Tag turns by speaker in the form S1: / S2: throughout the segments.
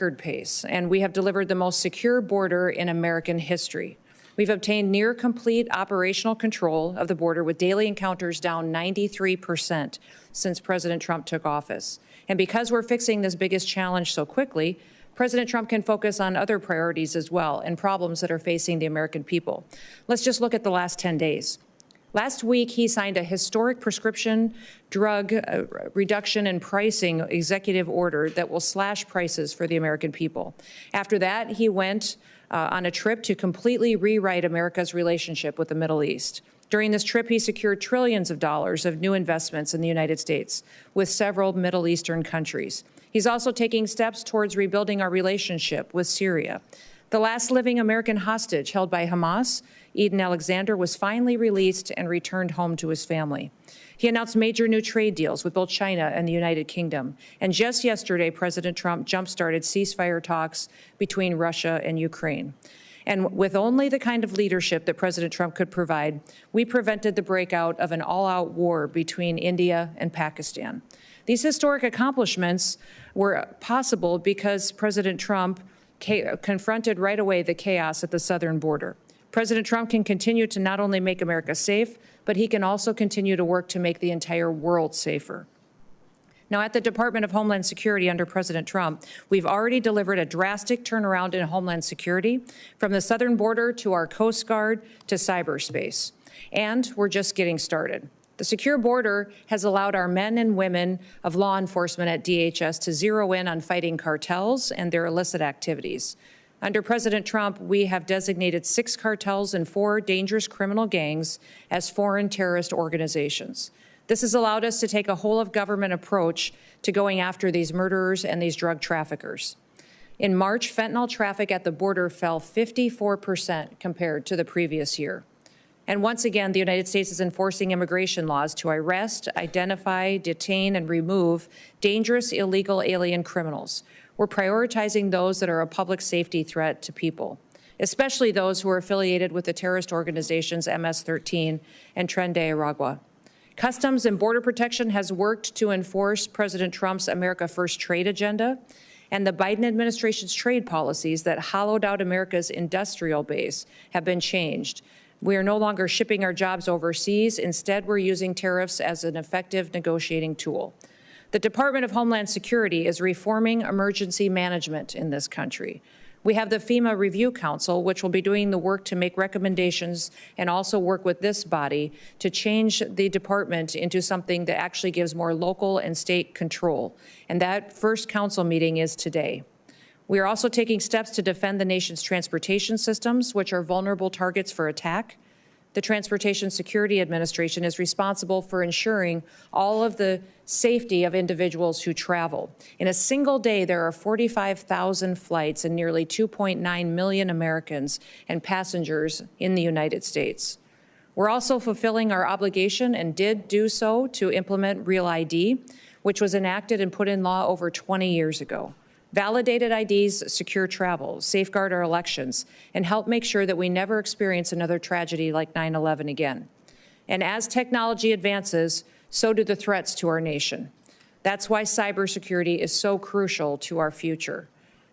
S1: record pace, and we have delivered the most secure border in American history. We've obtained near complete operational control of the border, with daily encounters down 93% since President Trump took office. And because we're fixing this biggest challenge so quickly, President Trump can focus on other priorities as well and problems that are facing the American people. Let's just look at the last 10 days. Last week, he signed a historic prescription drug reduction and pricing executive order that will slash prices for the American people. After that, he went on a trip to completely rewrite America's relationship with the Middle East. During this trip, he secured trillions of dollars of new investments in the United States with several Middle Eastern countries. He's also taking steps towards rebuilding our relationship with Syria. The last living American hostage held by Hamas, Eden Alexander, was finally released and returned home to his family. He announced major new trade deals with both China and the United Kingdom. And just yesterday, President Trump jump-started ceasefire talks between Russia and Ukraine. And with only the kind of leadership that President Trump could provide, we prevented the breakout of an all-out war between India and Pakistan. These historic accomplishments were possible because President Trump confronted right away the chaos at the southern border. President Trump can continue to not only make America safe, but he can also continue to work to make the entire world safer. Now, at the Department of Homeland Security under President Trump, we've already delivered a drastic turnaround in Homeland Security, from the southern border to our Coast Guard to cyberspace. And we're just getting started. The secure border has allowed our men and women of law enforcement at DHS to zero in on fighting cartels and their illicit activities. Under President Trump, we have designated 6 cartels and 4 dangerous criminal gangs as foreign terrorist organizations. This has allowed us to take a whole-of-government approach to going after these murderers and these drug traffickers. In March, fentanyl traffic at the border fell 54% compared to the previous year. And once again, the United States is enforcing immigration laws to arrest, identify, detain, and remove dangerous illegal alien criminals. We're prioritizing those that are a public safety threat to people, especially those who are affiliated with the terrorist organizations MS-13 and Tren de Aragua. Customs and Border Protection has worked to enforce President Trump's America First trade agenda, and the Biden administration's trade policies that hollowed out America's industrial base have been changed. We are no longer shipping our jobs overseas. Instead, we're using tariffs as an effective negotiating tool. The Department of Homeland Security is reforming emergency management in this country. We have the FEMA Review Council, which will be doing the work to make recommendations and also work with this body to change the department into something that actually gives more local and state control. And that first council meeting is today. We are also taking steps to defend the nation's transportation systems, which are vulnerable targets for attack. The Transportation Security Administration is responsible for ensuring all of the safety of individuals who travel. In a single day, there are 45,000 flights and nearly 2.9 million Americans and passengers in the United States. We're also fulfilling our obligation, and did do so, to implement Real ID, which was enacted and put in law over 20 years ago. Validated IDs secure travel, safeguard our elections, and help make sure that we never experience another tragedy like 9/11 again. And as technology advances, so do the threats to our nation. That's why cybersecurity is so crucial to our future.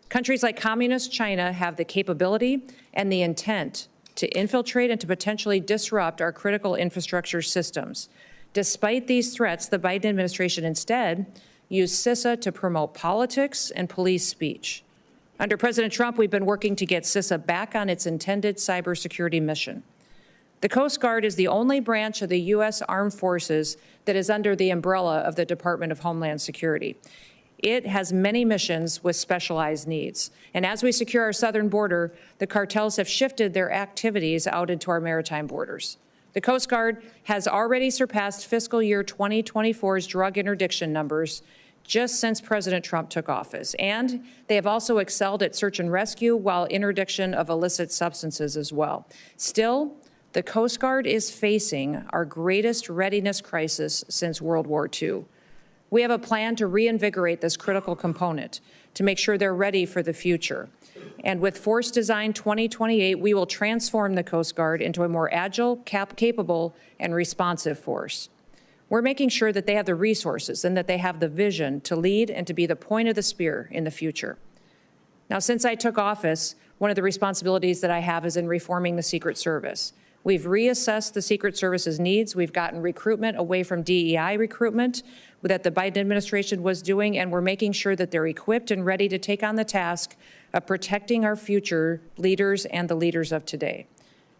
S1: Countries like Communist China have the capability and the intent to infiltrate and to potentially disrupt our critical infrastructure systems. Despite these threats, the Biden administration instead used CISA to promote politics and police speech. Under President Trump, we've been working to get CISA back on its intended cybersecurity mission. The Coast Guard is the only branch of the U.S. Armed Forces that is under the umbrella of the Department of Homeland Security. It has many missions with specialized needs. And as we secure our southern border, the cartels have shifted their activities out into our maritime borders. The Coast Guard has already surpassed fiscal year 2024's drug interdiction numbers just since President Trump took office. And they have also excelled at search and rescue, while interdiction of illicit substances as well. Still, the Coast Guard is facing our greatest readiness crisis since World War II. We have a plan to reinvigorate this critical component to make sure they're ready for the future. And with Force Design 2028, we will transform the Coast Guard into a more agile, capable, and responsive force. We're making sure that they have the resources and that they have the vision to lead and to be the point of the spear in the future. Now, since I took office, one of the responsibilities that I have is in reforming the Secret Service. We've reassessed the Secret Service's needs. We've gotten recruitment away from DEI recruitment that the Biden administration was doing, and we're making sure that they're equipped and ready to take on the task of protecting our future leaders and the leaders of today.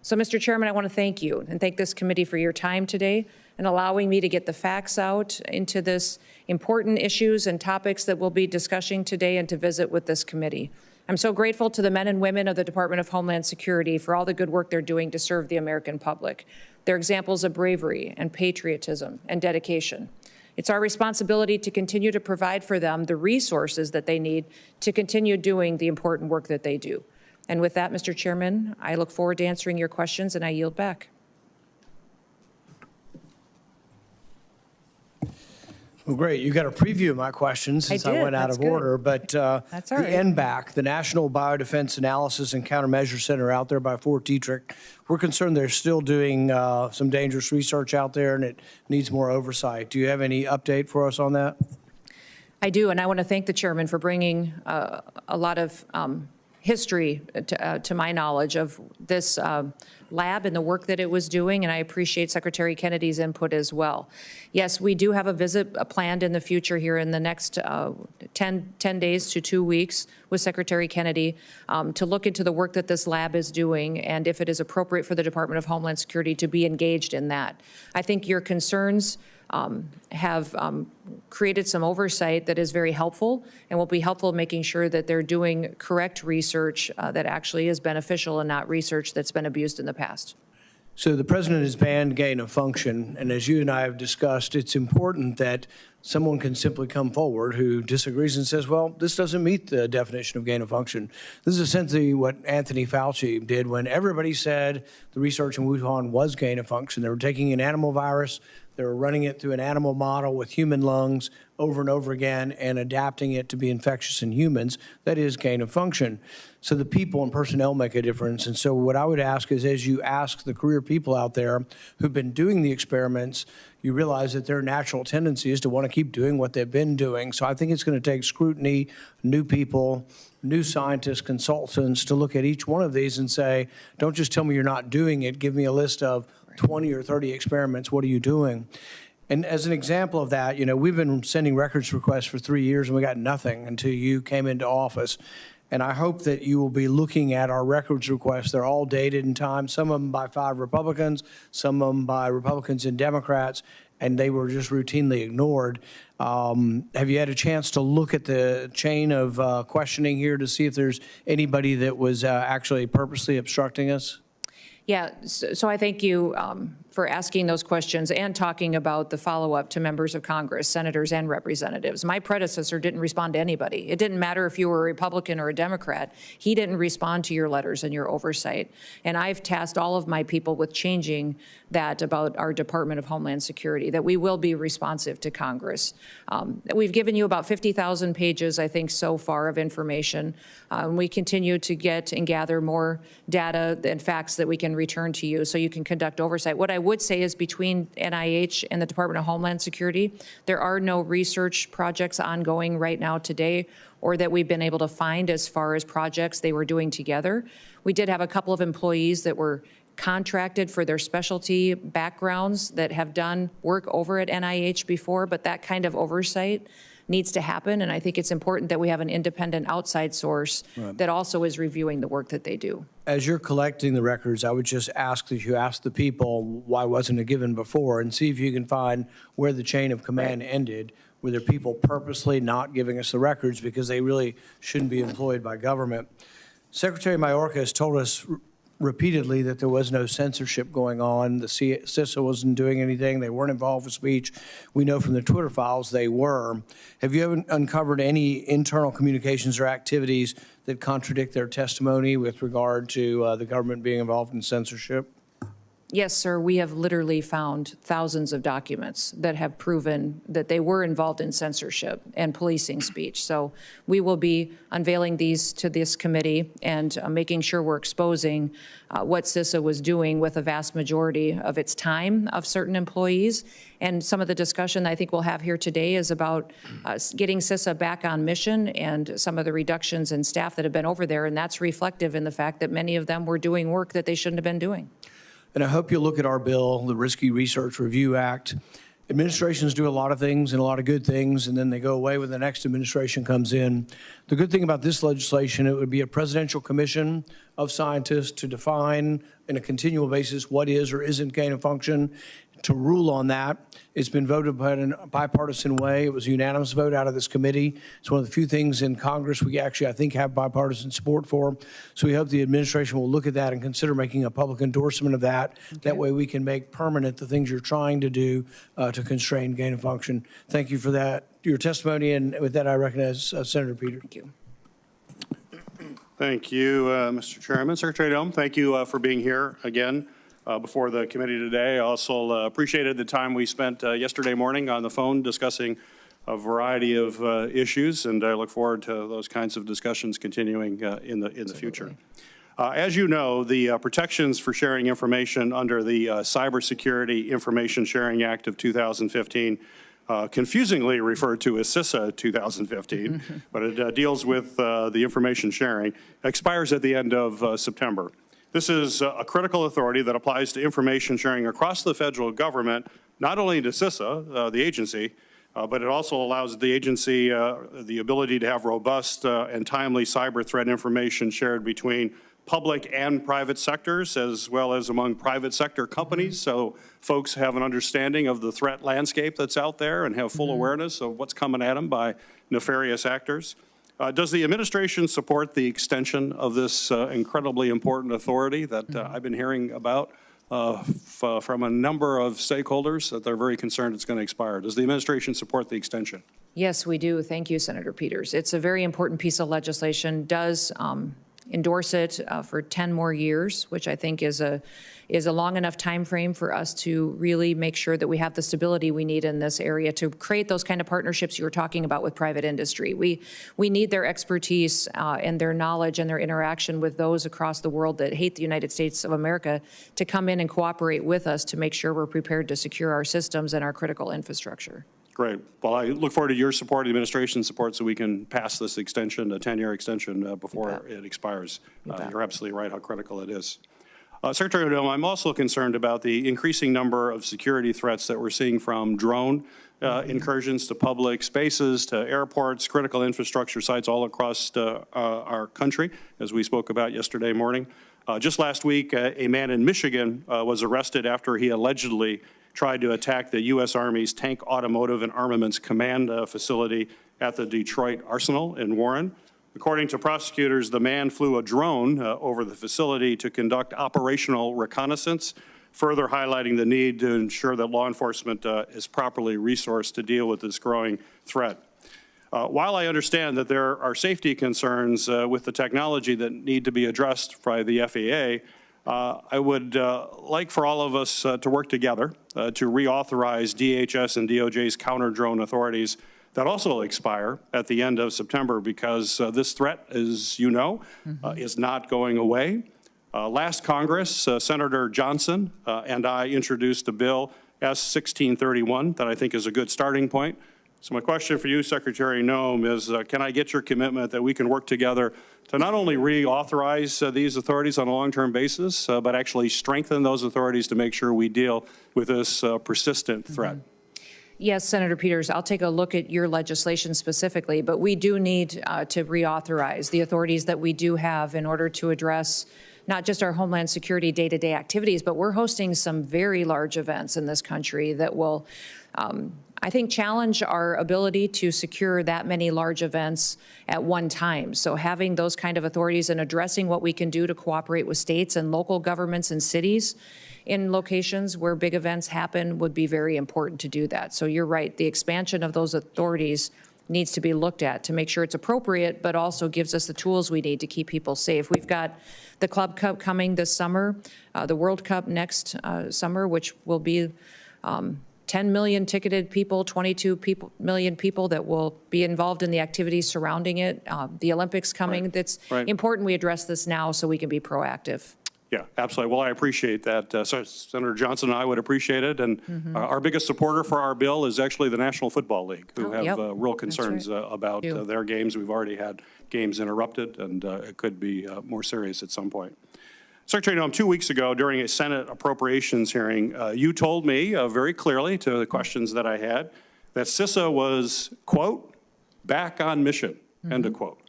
S1: So, Mr. Chairman, I want to thank you and thank this committee for your time today and allowing me to get the facts out into this important issues and topics that we'll be discussing today and to visit with this committee. I'm so grateful to the men and women of the Department of Homeland Security for all the good work they're doing to serve the American public. They're examples of bravery and patriotism and dedication. It's our responsibility to continue to provide for them the resources that they need to continue doing the important work that they do. And with that, Mr. Chairman, I look forward to answering your questions, and I yield back.
S2: Well, great. You got a preview of my questions since I went out of order. But
S1: That's all right.
S2: The NBAC, the National Biodefense Analysis and Countermeasure Center out there by Fort Detrick, we're concerned they're still doing some dangerous research out there, and it needs more oversight. Do you have any update for us on that?
S1: I do, and I want to thank the chairman for bringing a lot of history to my knowledge of this lab and the work that it was doing, and I appreciate Secretary Kennedy's input as well. Yes, we do have a visit planned in the future here in the next 10 days to 2 weeks with Secretary Kennedy to look into the work that this lab is doing and if it is appropriate for the Department of Homeland Security to be engaged in that. I think your concerns have created some oversight that is very helpful and will be helpful in making sure that they're doing correct research that actually is beneficial and not research that's been abused in the past.
S2: So the president has banned gain of function, and as you and I have discussed, it's important that someone can simply come forward who disagrees and says, well, this doesn't meet the definition of gain of function. This is essentially what Anthony Fauci did when everybody said the research in Wuhan was gain of function. They were taking an animal virus, they were running it through an animal model with human lungs over and over again and adapting it to be infectious in humans. That is gain of function. So the people and personnel make a difference. And so what I would ask is, as you ask the career people out there who've been doing the experiments, you realize that their natural tendency is to want to keep doing what they've been doing. So I think it's going to take scrutiny, new people, new scientists, consultants to look at each one of these and say, don't just tell me you're not doing it. Give me a list of 20 or 30 experiments. What are you doing? And as an example of that, you know, we've been sending records requests for 3 years and we got nothing until you came into office. And I hope that you will be looking at our records requests. They're all dated in time, some of them by 5 Republicans, some of them by Republicans and Democrats, and they were just routinely ignored. Have you had a chance to look at the chain of questioning here to see if there's anybody that was actually purposely obstructing us?
S1: Yeah, so I thank you for asking those questions and talking about the follow-up to members of Congress, senators and representatives. My predecessor didn't respond to anybody. It didn't matter if you were a Republican or a Democrat. He didn't respond to your letters and your oversight. And I've tasked all of my people with changing that about our Department of Homeland Security, that we will be responsive to Congress. We've given you about 50,000 pages, I think, so far of information. We continue to get and gather more data and facts that we can return to you so you can conduct oversight. What I would say is between NIH and the Department of Homeland Security, there are no research projects ongoing right now today or that we've been able to find as far as projects they were doing together. We did have a couple of employees that were contracted for their specialty backgrounds that have done work over at NIH before, but that kind of oversight needs to happen, and I think it's important that we have an independent outside source that also is reviewing the work that they do.
S2: As you're collecting the records, I would just ask that you ask the people, why wasn't it given before, and see if you can find where the chain of command ended. Were there people purposely not giving us the records because they really shouldn't be employed by government? Secretary Mayorkas has told us repeatedly that there was no censorship going on. The CISA wasn't doing anything. They weren't involved with speech. We know from the Twitter files they were. Have you ever uncovered any internal communications or activities that contradict their testimony with regard to the government being involved in censorship?
S1: Yes, sir. We have literally found thousands of documents that have proven that they were involved in censorship and policing speech. So we will be unveiling these to this committee and making sure we're exposing what CISA was doing with a vast majority of its time of certain employees. And some of the discussion I think we'll have here today is about getting CISA back on mission and some of the reductions in staff that have been over there. And that's reflective in the fact that many of them were doing work that they shouldn't have been doing.
S2: And I hope you'll look at our bill, the Risky Research Review Act. Administrations do a lot of things and a lot of good things, and then they go away when the next administration comes in. The good thing about this legislation, it would be a presidential commission of scientists to define on a continual basis what is or isn't gain of function, to rule on that. It's been voted by in a bipartisan way. It was a unanimous vote out of this committee. It's one of the few things in Congress we actually, I think, have bipartisan support for. So we hope the administration will look at that and consider making a public endorsement of that. Okay. That way we can make permanent the things you're trying to do to constrain gain of function. Thank you for that, your testimony. And with that, I recognize Senator Peters.
S1: Thank you.
S3: Thank you, Mr. Chairman. Secretary Noem, thank you for being here again before the committee today. I also appreciated the time we spent yesterday morning on the phone discussing a variety of issues, and I look forward to those kinds of discussions continuing in the future. As you know, the protections for sharing information under the Cybersecurity Information Sharing Act of 2015, confusingly referred to as CISA 2015, but it deals with the information sharing, expires at the end of September. This is a critical authority that applies to information sharing across the federal government, not only to CISA, the agency, but it also allows the agency the ability to have robust and timely cyber threat information shared between public and private sectors, as well as among private sector companies, so folks have an understanding of the threat landscape that's out there and have full awareness of what's coming at them by nefarious actors. Does the administration support the extension of this incredibly important authority that I've been hearing about from a number of stakeholders that they're very concerned it's going to expire? Does the administration support the extension?
S1: Yes, we do. Thank you, Senator Peters. It's a very important piece of legislation. Does endorse it for 10 more years, which I think is a long enough time frame for us to really make sure that we have the stability we need in this area to create those kind of partnerships you were talking about with private industry. We need their expertise and their knowledge and their interaction with those across the world that hate the United States of America to come in and cooperate with us to make sure we're prepared to secure our systems and our critical infrastructure.
S3: Great. Well, I look forward to your support, the administration's support, so we can pass this extension, a 10-year extension, before it expires. You're absolutely right how critical it is. Secretary Noem, I'm also concerned about the increasing number of security threats that we're seeing from drone incursions to public spaces, to airports, critical infrastructure sites all across our country, as we spoke about yesterday morning. Just last week, a man in Michigan was arrested after he allegedly tried to attack the U.S. Army's Tank Automotive and Armaments Command facility at the Detroit Arsenal in Warren. According to prosecutors, the man flew a drone over the facility to conduct operational reconnaissance, further highlighting the need to ensure that law enforcement is properly resourced to deal with this growing threat. While I understand that there are safety concerns with the technology that need to be addressed by the FAA, I would like for all of us to work together to reauthorize DHS and DOJ's counter-drone authorities that also expire at the end of September, because this threat, as you know, is not going away. Last Congress, Senator Johnson and I introduced a bill, S-1631, that I think is a good starting point. So my question for you, Secretary Noem, is can I get your commitment that we can work together to not only reauthorize these authorities on a long-term basis, but actually strengthen those authorities to make sure we deal with this persistent threat?
S1: Yes, Senator Peters, I'll take a look at your legislation specifically, but we do need to reauthorize the authorities that we do have in order to address not just our Homeland Security day-to-day activities, but we're hosting some very large events in this country that will, I think, challenge our ability to secure that many large events at one time. So having those kind of authorities and addressing what we can do to cooperate with states and local governments and cities in locations where big events happen would be very important to do that. So you're right, the expansion of those authorities needs to be looked at to make sure it's appropriate, but also gives us the tools we need to keep people safe. We've got the Club Cup coming this summer, the World Cup next summer, which will be 10 million ticketed people, 22 million people that will be involved in the activities surrounding it. The Olympics coming.
S3: Right.
S1: It's
S3: Right.
S1: important we address this now so we can be proactive.
S3: Yeah, absolutely. Well, I appreciate that. Senator Johnson and I would appreciate it. And our biggest supporter for our bill is actually the National Football League, who have real concerns about their games. We've already had games interrupted, and it could be more serious at some point. Secretary Noem, 2 weeks ago during a Senate appropriations hearing, you told me very clearly to the questions that I had that CISA was, quote, back on mission, end of quote.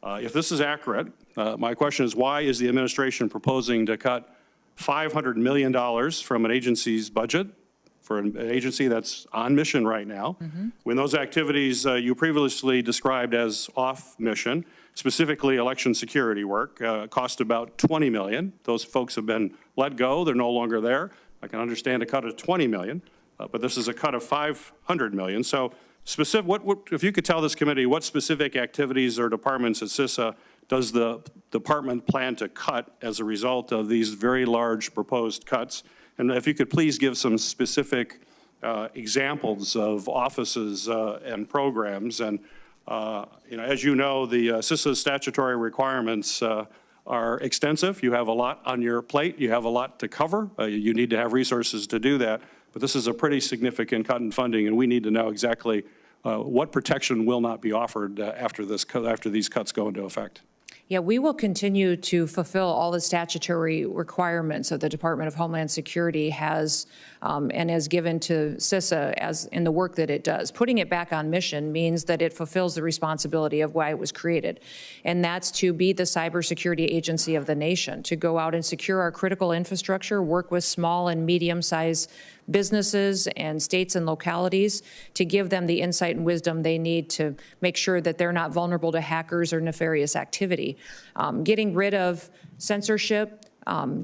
S3: If this is accurate, my question is, why is the administration proposing to cut $500 million from an agency's budget for an agency that's on mission right now, when those activities you previously described as off mission, specifically election security work, cost about $20 million. Those folks have been let go. They're no longer there. I can understand a cut of $20 million, but this is a cut of $500 million. So specific, if you could tell this committee what specific activities or departments at CISA does the department plan to cut as a result of these very large proposed cuts? And if you could please give some specific examples of offices and programs. And as you know, the CISA statutory requirements are extensive. You have a lot on your plate. You have a lot to cover. You need to have resources to do that. But this is a pretty significant cut in funding, and we need to know exactly what protection will not be offered after these cuts go into effect.
S1: Yeah, we will continue to fulfill all the statutory requirements that the Department of Homeland Security has and has given to CISA as in the work that it does. Putting it back on mission means that it fulfills the responsibility of why it was created, and that's to be the cybersecurity agency of the nation, to go out and secure our critical infrastructure, work with small and medium-sized businesses and states and localities to give them the insight and wisdom they need to make sure that they're not vulnerable to hackers or nefarious activity. Getting rid of censorship,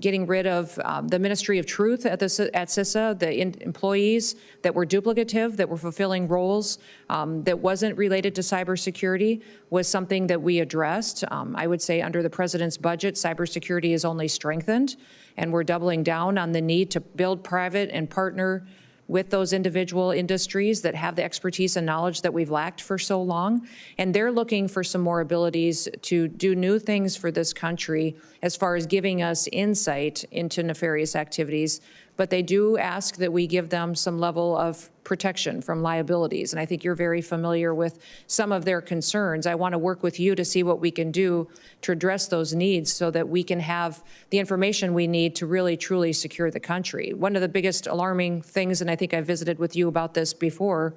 S1: getting rid of the Ministry of Truth at CISA, the employees that were duplicative, that were fulfilling roles that wasn't related to cybersecurity was something that we addressed. I would say under the president's budget, cybersecurity is only strengthened, and we're doubling down on the need to build private and partner with those individual industries that have the expertise and knowledge that we've lacked for so long. And they're looking for some more abilities to do new things for this country as far as giving us insight into nefarious activities. But they do ask that we give them some level of protection from liabilities. And I think you're very familiar with some of their concerns. I want to work with you to see what we can do to address those needs so that we can have the information we need to really, truly secure the country. One of the biggest alarming things, and I think I visited with you about this before,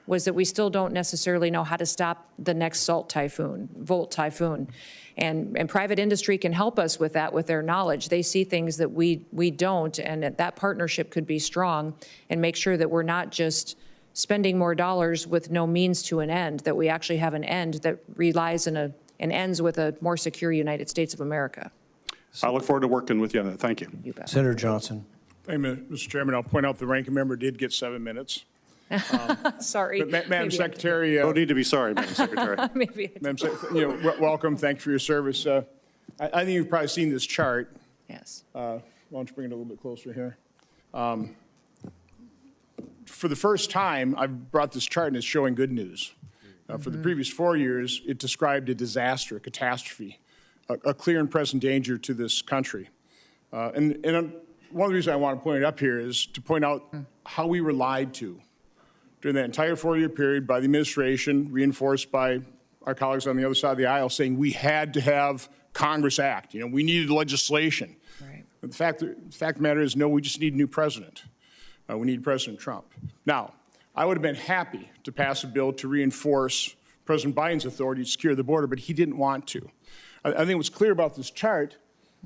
S1: was that we still don't necessarily know how to stop the next Volt typhoon. And private industry can help us with that, with their knowledge. They see things that we don't, and that partnership could be strong and make sure that we're not just spending more dollars with no means to an end, that we actually have an end that relies and ends with a more secure United States of America.
S3: I look forward to working with you on that. Thank you.
S1: You bet.
S2: Senator Johnson.
S4: Thank you, Mr. Chairman. I'll point out the ranking member did get 7 minutes.
S1: Sorry.
S4: Madam Secretary.
S3: No need to be sorry, Madam Secretary.
S1: Maybe.
S4: Madam Secretary, welcome. Thank you for your service. I think you've probably seen this chart.
S1: Yes.
S4: Why don't you bring it a little bit closer here? For the first time, I've brought this chart and it's showing good news. For the previous 4 years, it described a disaster, a catastrophe, a clear and present danger to this country. And one of the reasons I want to point it up here is to point out how we were lied to during that entire 4-year period by the administration, reinforced by our colleagues on the other side of the aisle, saying we had to have Congress act. We needed legislation.
S1: Right.
S4: But the fact of the matter is, no, we just need a new president. We need President Trump. Now, I would have been happy to pass a bill to reinforce President Biden's authority to secure the border, but he didn't want to. I think what's clear about this chart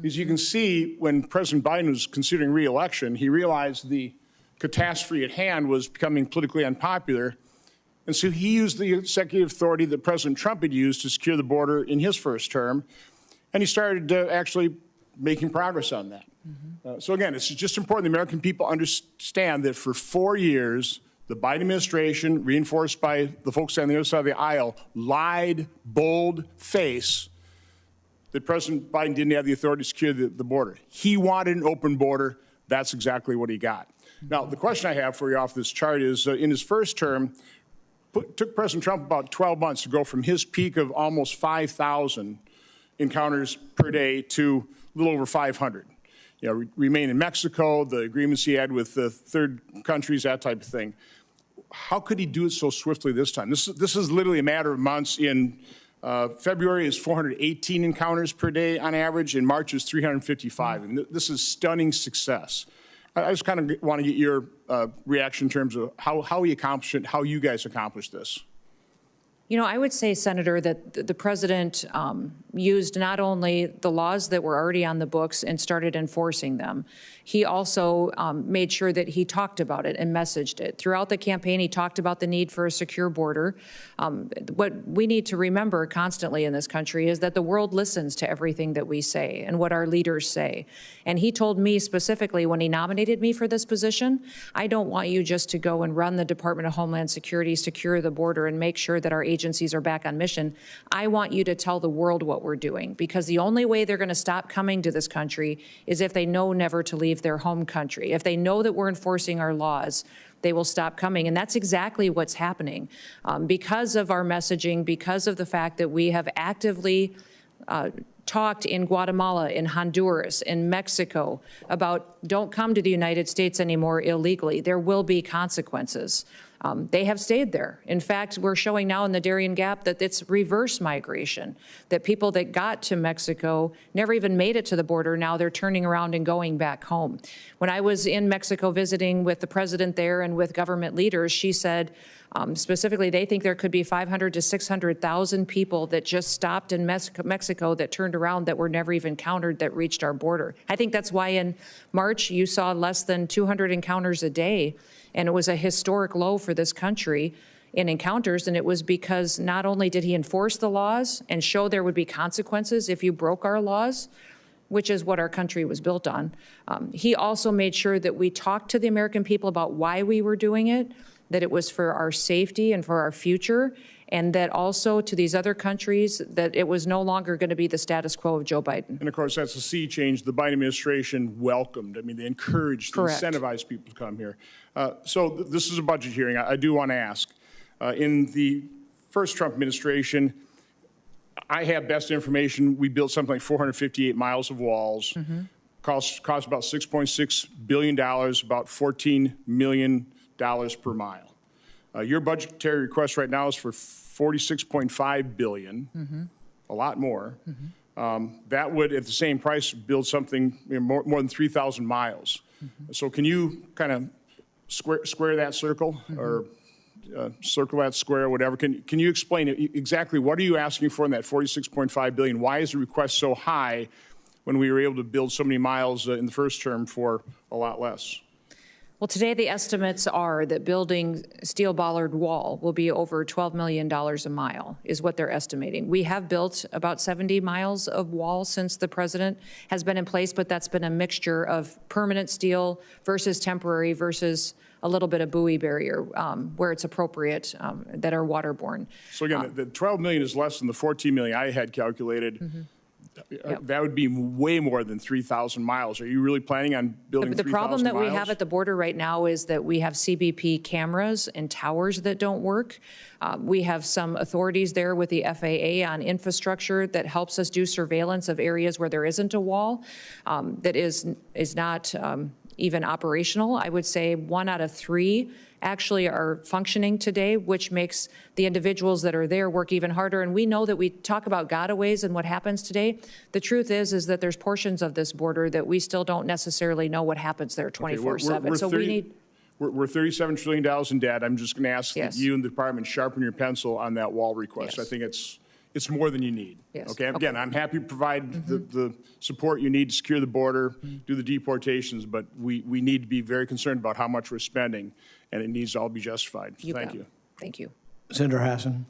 S4: is you can see when President Biden was considering re-election, he realized the catastrophe at hand was becoming politically unpopular, and so he used the executive authority that President Trump had used to secure the border in his first term, and he started actually making progress on that. So again, it's just important the American people understand that for 4 years, The Biden administration, reinforced by the folks on the other side of the aisle, lied, bold face that President Biden didn't have the authority to secure the border. He wanted an open border. That's exactly what he got. Now, the question I have for you off this chart is, in his first term, took President Trump about 12 months to go from his peak of almost 5,000 encounters per day to a little over 500. You know, remain in Mexico, the agreements he had with the third countries, that type of thing. How could he do it so swiftly this time? This is literally a matter of months. In February is 418 encounters per day on average. In March is 355. And this is stunning success. I just kind of want to get your reaction in terms of how he accomplished it, how you guys accomplished this.
S1: You know, I would say, Senator, that the president used not only the laws that were already on the books and started enforcing them, he also made sure that he talked about it and messaged it. Throughout the campaign, he talked about the need for a secure border. What we need to remember constantly in this country is that the world listens to everything that we say and what our leaders say. And he told me specifically when he nominated me for this position, I don't want you just to go and run the Department of Homeland Security, secure the border, and make sure that our agencies are back on mission. I want you to tell the world what we're doing, because the only way they're going to stop coming to this country is if they know never to leave their home country. If they know that we're enforcing our laws, they will stop coming. And that's exactly what's happening. Because of our messaging, because of the fact that we have actively talked in Guatemala, in Honduras, in Mexico about don't come to the United States anymore illegally. There will be consequences. They have stayed there. In fact, we're showing now in the Darien Gap that it's reverse migration, that people that got to Mexico never even made it to the border. Now they're turning around and going back home. When I was in Mexico visiting with the president there and with government leaders, she said specifically they think there could be 500 to 600,000 people that just stopped in Mexico that turned around that were never even countered that reached our border. I think that's why in March you saw less than 200 encounters a day. And it was a historic low for this country in encounters, and it was because not only did he enforce the laws and show there would be consequences if you broke our laws, which is what our country was built on, he also made sure that we talked to the American people about why we were doing it, that it was for our safety and for our future, and that also to these other countries that it was no longer going to be the status quo of Joe Biden.
S4: And of course, that's a sea change the Biden administration welcomed. I mean, they encouraged, incentivized people to come here. So this is a budget hearing. I do want to ask. In the first Trump administration, I have best information. We built something like 458 miles of walls. Cost about $6.6 billion, about $14 million per mile. Your budgetary request right now is for $46.5 billion, a lot more. That would, at the same price, build something more than 3,000 miles. So can you kind of square that circle, or circle that square, whatever? Can you explain exactly what are you asking for in that $46.5 billion? Why is the request so high when we were able to build so many miles in the first term for a lot less?
S1: Well, today the estimates are that building steel bollard wall will be over $12 million a mile, is what they're estimating. We have built about 70 miles of wall since the president has been in place, but that's been a mixture of permanent steel versus temporary versus a little bit of buoy barrier where it's appropriate that are waterborne.
S4: So again, the 12 million is less than the 14 million I had calculated. Yep. That would be way more than 3,000 miles. Are you really planning on building 3,000 miles?
S1: The problem that we have at the border right now is that we have CBP cameras and towers that don't work. We have some authorities there with the FAA on infrastructure that helps us do surveillance of areas where there isn't a wall that is not even operational. I would say 1 out of 3 actually are functioning today, which makes the individuals that are there work even harder. And we know that we talk about gotaways and what happens today. The truth is that there's portions of this border that we still don't necessarily know what happens there 24/7. So we need.
S4: We're $37 trillion in debt. I'm just going to ask that you and the department sharpen your pencil on that wall request. I think it's more than you need. Okay. Again, I'm happy to provide the support you need to secure the border, do the deportations, but we need to be very concerned about how much we're spending, and it needs to all be justified. Thank you.
S1: Thank you.
S2: Senator Hassan.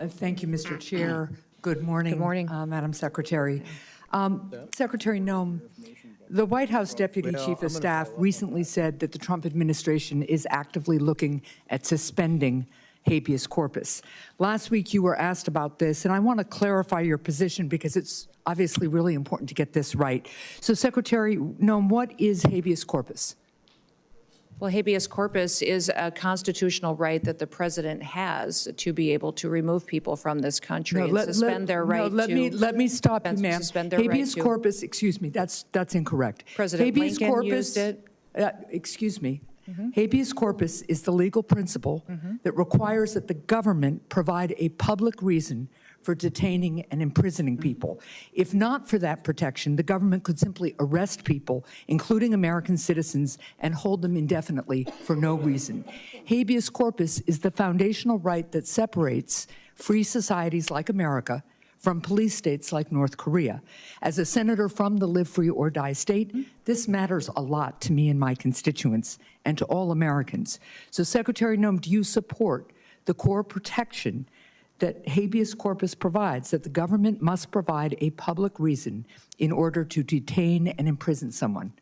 S5: Thank you, Mr. Chair. Good morning.
S1: Good morning.
S5: Madam Secretary. Secretary Noem, The White House Deputy
S2: Well,
S5: Chief
S2: I'm
S5: of
S2: gonna
S5: Staff
S2: follow up on
S5: recently said that the Trump administration is actively looking at suspending habeas corpus. Last week, you were asked about this, and I want to clarify your position because it's obviously really important to get this right. So, Secretary Noem, what is habeas corpus?
S1: Well, habeas corpus is a constitutional right that the president has to be able to remove people from this country and suspend their right
S5: let me stop you, ma'am. Habeas corpus, excuse me, that's incorrect.
S1: President
S5: habeas
S1: Lincoln
S5: corpus,
S1: used it.
S5: Excuse me. Habeas corpus is the legal principle that requires that the government provide a public reason for detaining and imprisoning people. If not for that protection, the government could simply arrest people, including American citizens, and hold them indefinitely for no reason. Habeas corpus is the foundational right that separates free societies like America from police states like North Korea. As a senator from the live free or die state, this matters a lot to me and my constituents and to all Americans. So Secretary Noem, do you support the core protection that habeas corpus provides, that the government must provide a public reason in order to detain and imprison someone?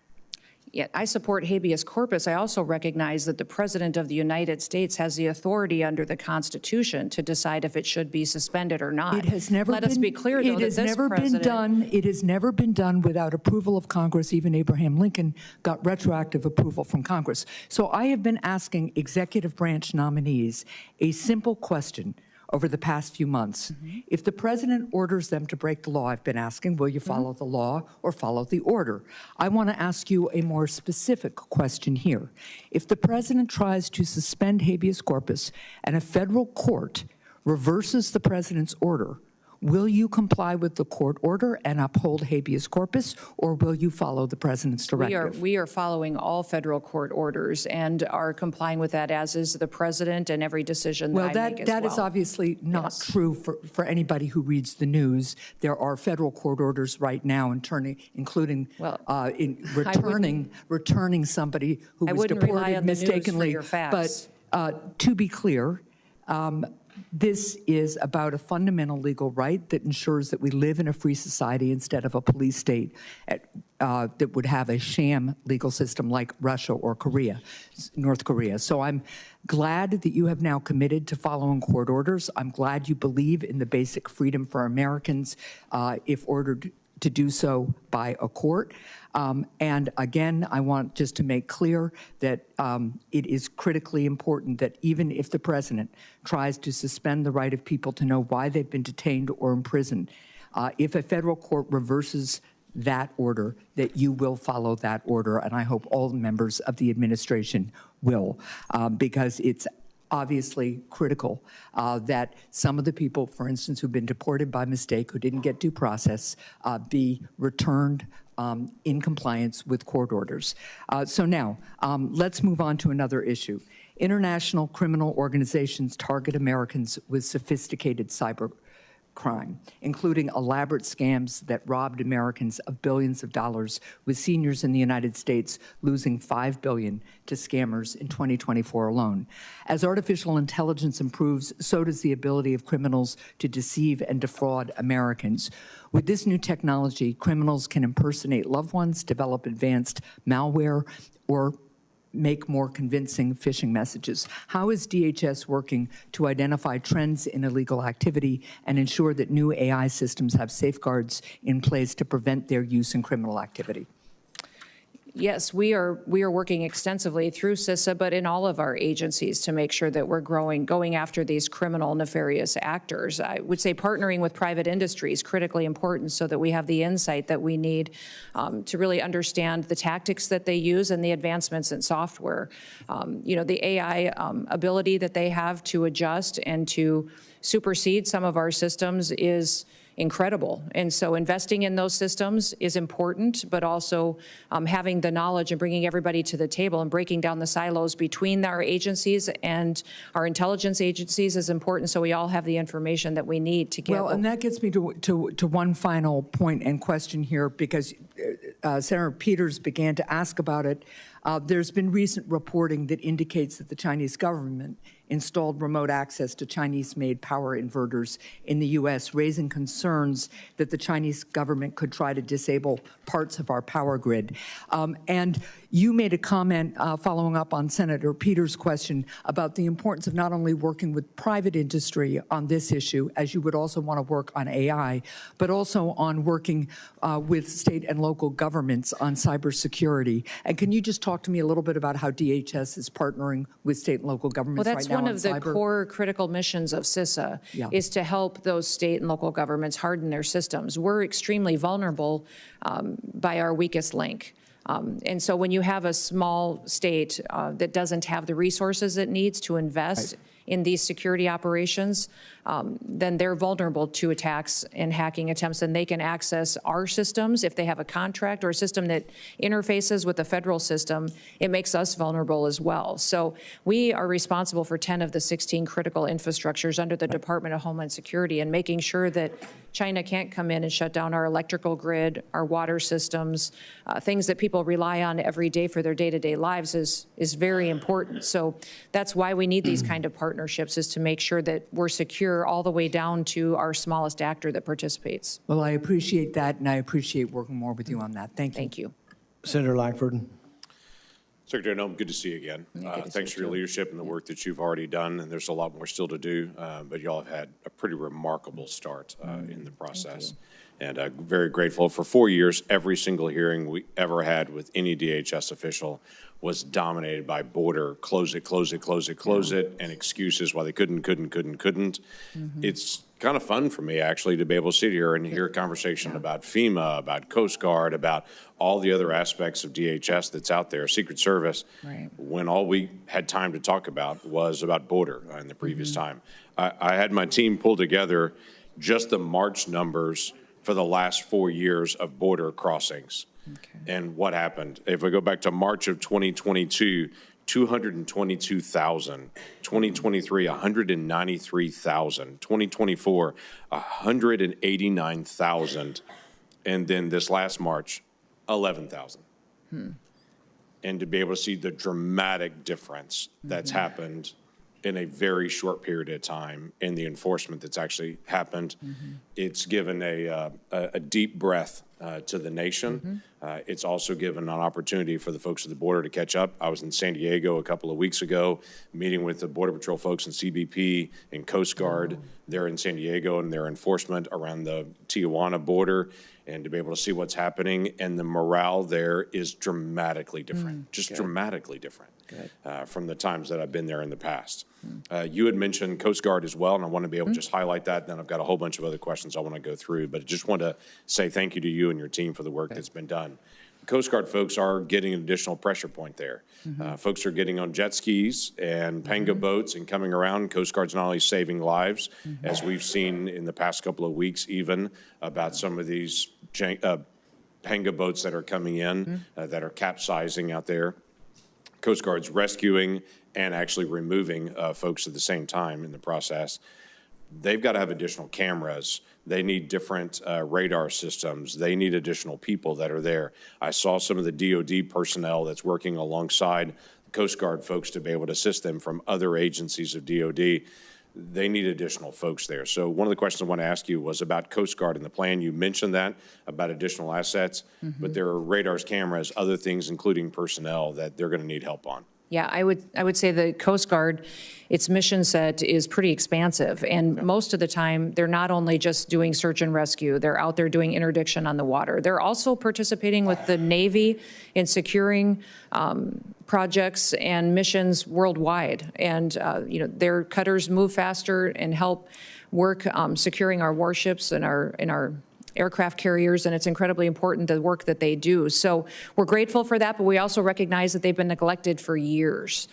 S1: Yeah, I support habeas corpus. I also recognize that the President of the United States has the authority under the Constitution to decide if it should be suspended or not.
S5: It has never
S1: Let
S5: been,
S1: us be clear, though,
S5: it
S1: that
S5: has
S1: this
S5: never
S1: president...
S5: been done. It has never been done without approval of Congress. Even Abraham Lincoln got retroactive approval from Congress. So I have been asking executive branch nominees a simple question over the past few months. If the president orders them to break the law, I've been asking, will you follow the law or follow the order? I want to ask you a more specific question here. If the president tries to suspend habeas corpus and a federal court reverses the president's order, will you comply with the court order and uphold habeas corpus, or will you follow the president's directive?
S1: We are following all federal court orders and are complying with that, as is the president, and every decision that I make as well.
S5: That is obviously not true for anybody who reads the news. There are federal court orders right now, including returning somebody who was deported mistakenly. But to be clear, this is about a fundamental legal right that ensures that we live in a free society instead of a police state that would have a sham legal system like Russia or North Korea. So I'm glad that you have now committed to following court orders. I'm glad you believe in the basic freedom for Americans if ordered to do so by a court. And again, I want just to make clear that it is critically important that even if the president tries to suspend the right of people to know why they've been detained or imprisoned, if a federal court reverses that order, that you will follow that order. And I hope all members of the administration will, because it's obviously critical that some of the people, for instance, who've been deported by mistake, who didn't get due process, be returned in compliance with court orders. So now, let's move on to another issue. International criminal organizations target Americans with sophisticated cyber crime, including elaborate scams that robbed Americans of billions of dollars, with seniors in the United States losing $5 billion to scammers in 2024 alone. As artificial intelligence improves, so does the ability of criminals to deceive and defraud Americans. With this new technology, criminals can impersonate loved ones, develop advanced malware, or make more convincing phishing messages. How is DHS working to identify trends in illegal activity and ensure that new AI systems have safeguards in place to prevent their use in criminal activity?
S1: Yes, we are working extensively through CISA, but in all of our agencies to make sure that we're going after these criminal, nefarious actors. I would say partnering with private industry is critically important so that we have the insight that we need to really understand the tactics that they use and the advancements in software. You know, the AI ability that they have to adjust and to supersede some of our systems is incredible. And so investing in those systems is important, but also having the knowledge and bringing everybody to the table and breaking down the silos between our agencies and our intelligence agencies is important, so we all have the information that we need to get.
S5: Well, and that gets me to one final point and question here, because Senator Peters began to ask about it. There's been recent reporting that indicates that the Chinese government installed remote access to Chinese-made power inverters in the U.S., raising concerns that the Chinese government could try to disable parts of our power grid. And you made a comment following up on Senator Peters' question about the importance of not only working with private industry on this issue, as you would also want to work on AI, but also on working with state and local governments on cybersecurity. And can you just talk to me a little bit about how DHS is partnering with state and local governments right now?
S1: Well, that's one of the core critical missions of CISA, is to help those state and local governments harden their systems. We're extremely vulnerable by our weakest link. And so when you have a small state that doesn't have the resources it needs to invest in these security operations, then they're vulnerable to attacks and hacking attempts, and they can access our systems. If they have a contract or a system that interfaces with the federal system, it makes us vulnerable as well. So we are responsible for 10 of the 16 critical infrastructures under the Department of Homeland Security, and making sure that China can't come in and shut down our electrical grid, our water systems, things that people rely on every day for their day-to-day lives is very important. So that's why we need these kind of partnerships, is to make sure that we're secure all the way down to our smallest actor that participates.
S5: Well, I appreciate that, and I appreciate working more with you on that. Thank you.
S1: Thank you.
S2: Senator Lankford.
S6: Secretary Noem, good to see you again. Thanks for your leadership and the work that you've already done, and there's a lot more still to do, but y'all have had a pretty remarkable start in the process. And very grateful. For 4 years, every single hearing we ever had with any DHS official was dominated by border, close it, close it, close it, close it, and excuses why they couldn't. It's kind of fun for me, actually, to be able to sit here and hear a conversation about FEMA, about Coast Guard, about all the other aspects of DHS that's out there, Secret Service, when all we had time to talk about was about border in the previous time. I had my team pull together just the March numbers for the last 4 years of border crossings. And what happened? If we go back to March of 2022, 222,000, 2023, 193,000, 2024, 189,000, and then this last March, 11,000. And to be able to see the dramatic difference that's happened in a very short period of time in the enforcement that's actually happened, it's given a deep breath to the nation. It's also given an opportunity for the folks at the border to catch up. I was in San Diego a couple of weeks ago, meeting with the Border Patrol folks in CBP and Coast Guard. They're in San Diego and their enforcement around the Tijuana border, and to be able to see what's happening. And the morale there is dramatically different, dramatically different from the times that I've been there in the past. You had mentioned Coast Guard as well, and I want to be able to just highlight that. Then I've got a whole bunch of other questions I want to go through, but I just want to say thank you to you and your team for the work that's been done. The Coast Guard folks are getting an additional pressure point there. Folks are getting on jet skis and Pango boats and coming around. Coast Guard's not only saving lives, as we've seen in the past couple of weeks even, about some of these Pango boats that are coming in that are capsizing out there. Coast Guard's rescuing and actually removing folks at the same time in the process. They've got to have additional cameras. They need different radar systems. They need additional people that are there. I saw some of the DOD personnel that's working alongside Coast Guard folks to be able to assist them from other agencies of DOD. They need additional folks there. So one of the questions I want to ask you was about Coast Guard and the plan. You mentioned that about additional assets, but there are radars, cameras, other things, including personnel, that they're going to need help on.
S1: Yeah, I would say the Coast Guard, its mission set is pretty expansive, and most of the time they're not only just doing search and rescue, they're out there doing interdiction on the water. They're also participating with the Navy in securing projects and missions worldwide, and their cutters move faster and help work securing our warships and our aircraft carriers, and it's incredibly important, the work that they do. So we're grateful for that, but we also recognize that they've been neglected for years.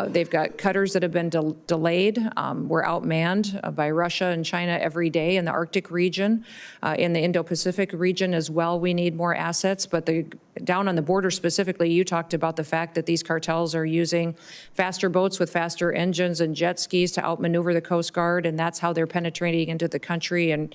S1: They've got cutters that have been delayed. We're outmanned by Russia and China every day in the Arctic region, in the Indo-Pacific region as well. We need more assets, but down on the border specifically, you talked about the fact that these cartels are using faster boats with faster engines and jet skis to outmaneuver the Coast Guard, and that's how they're penetrating into the country and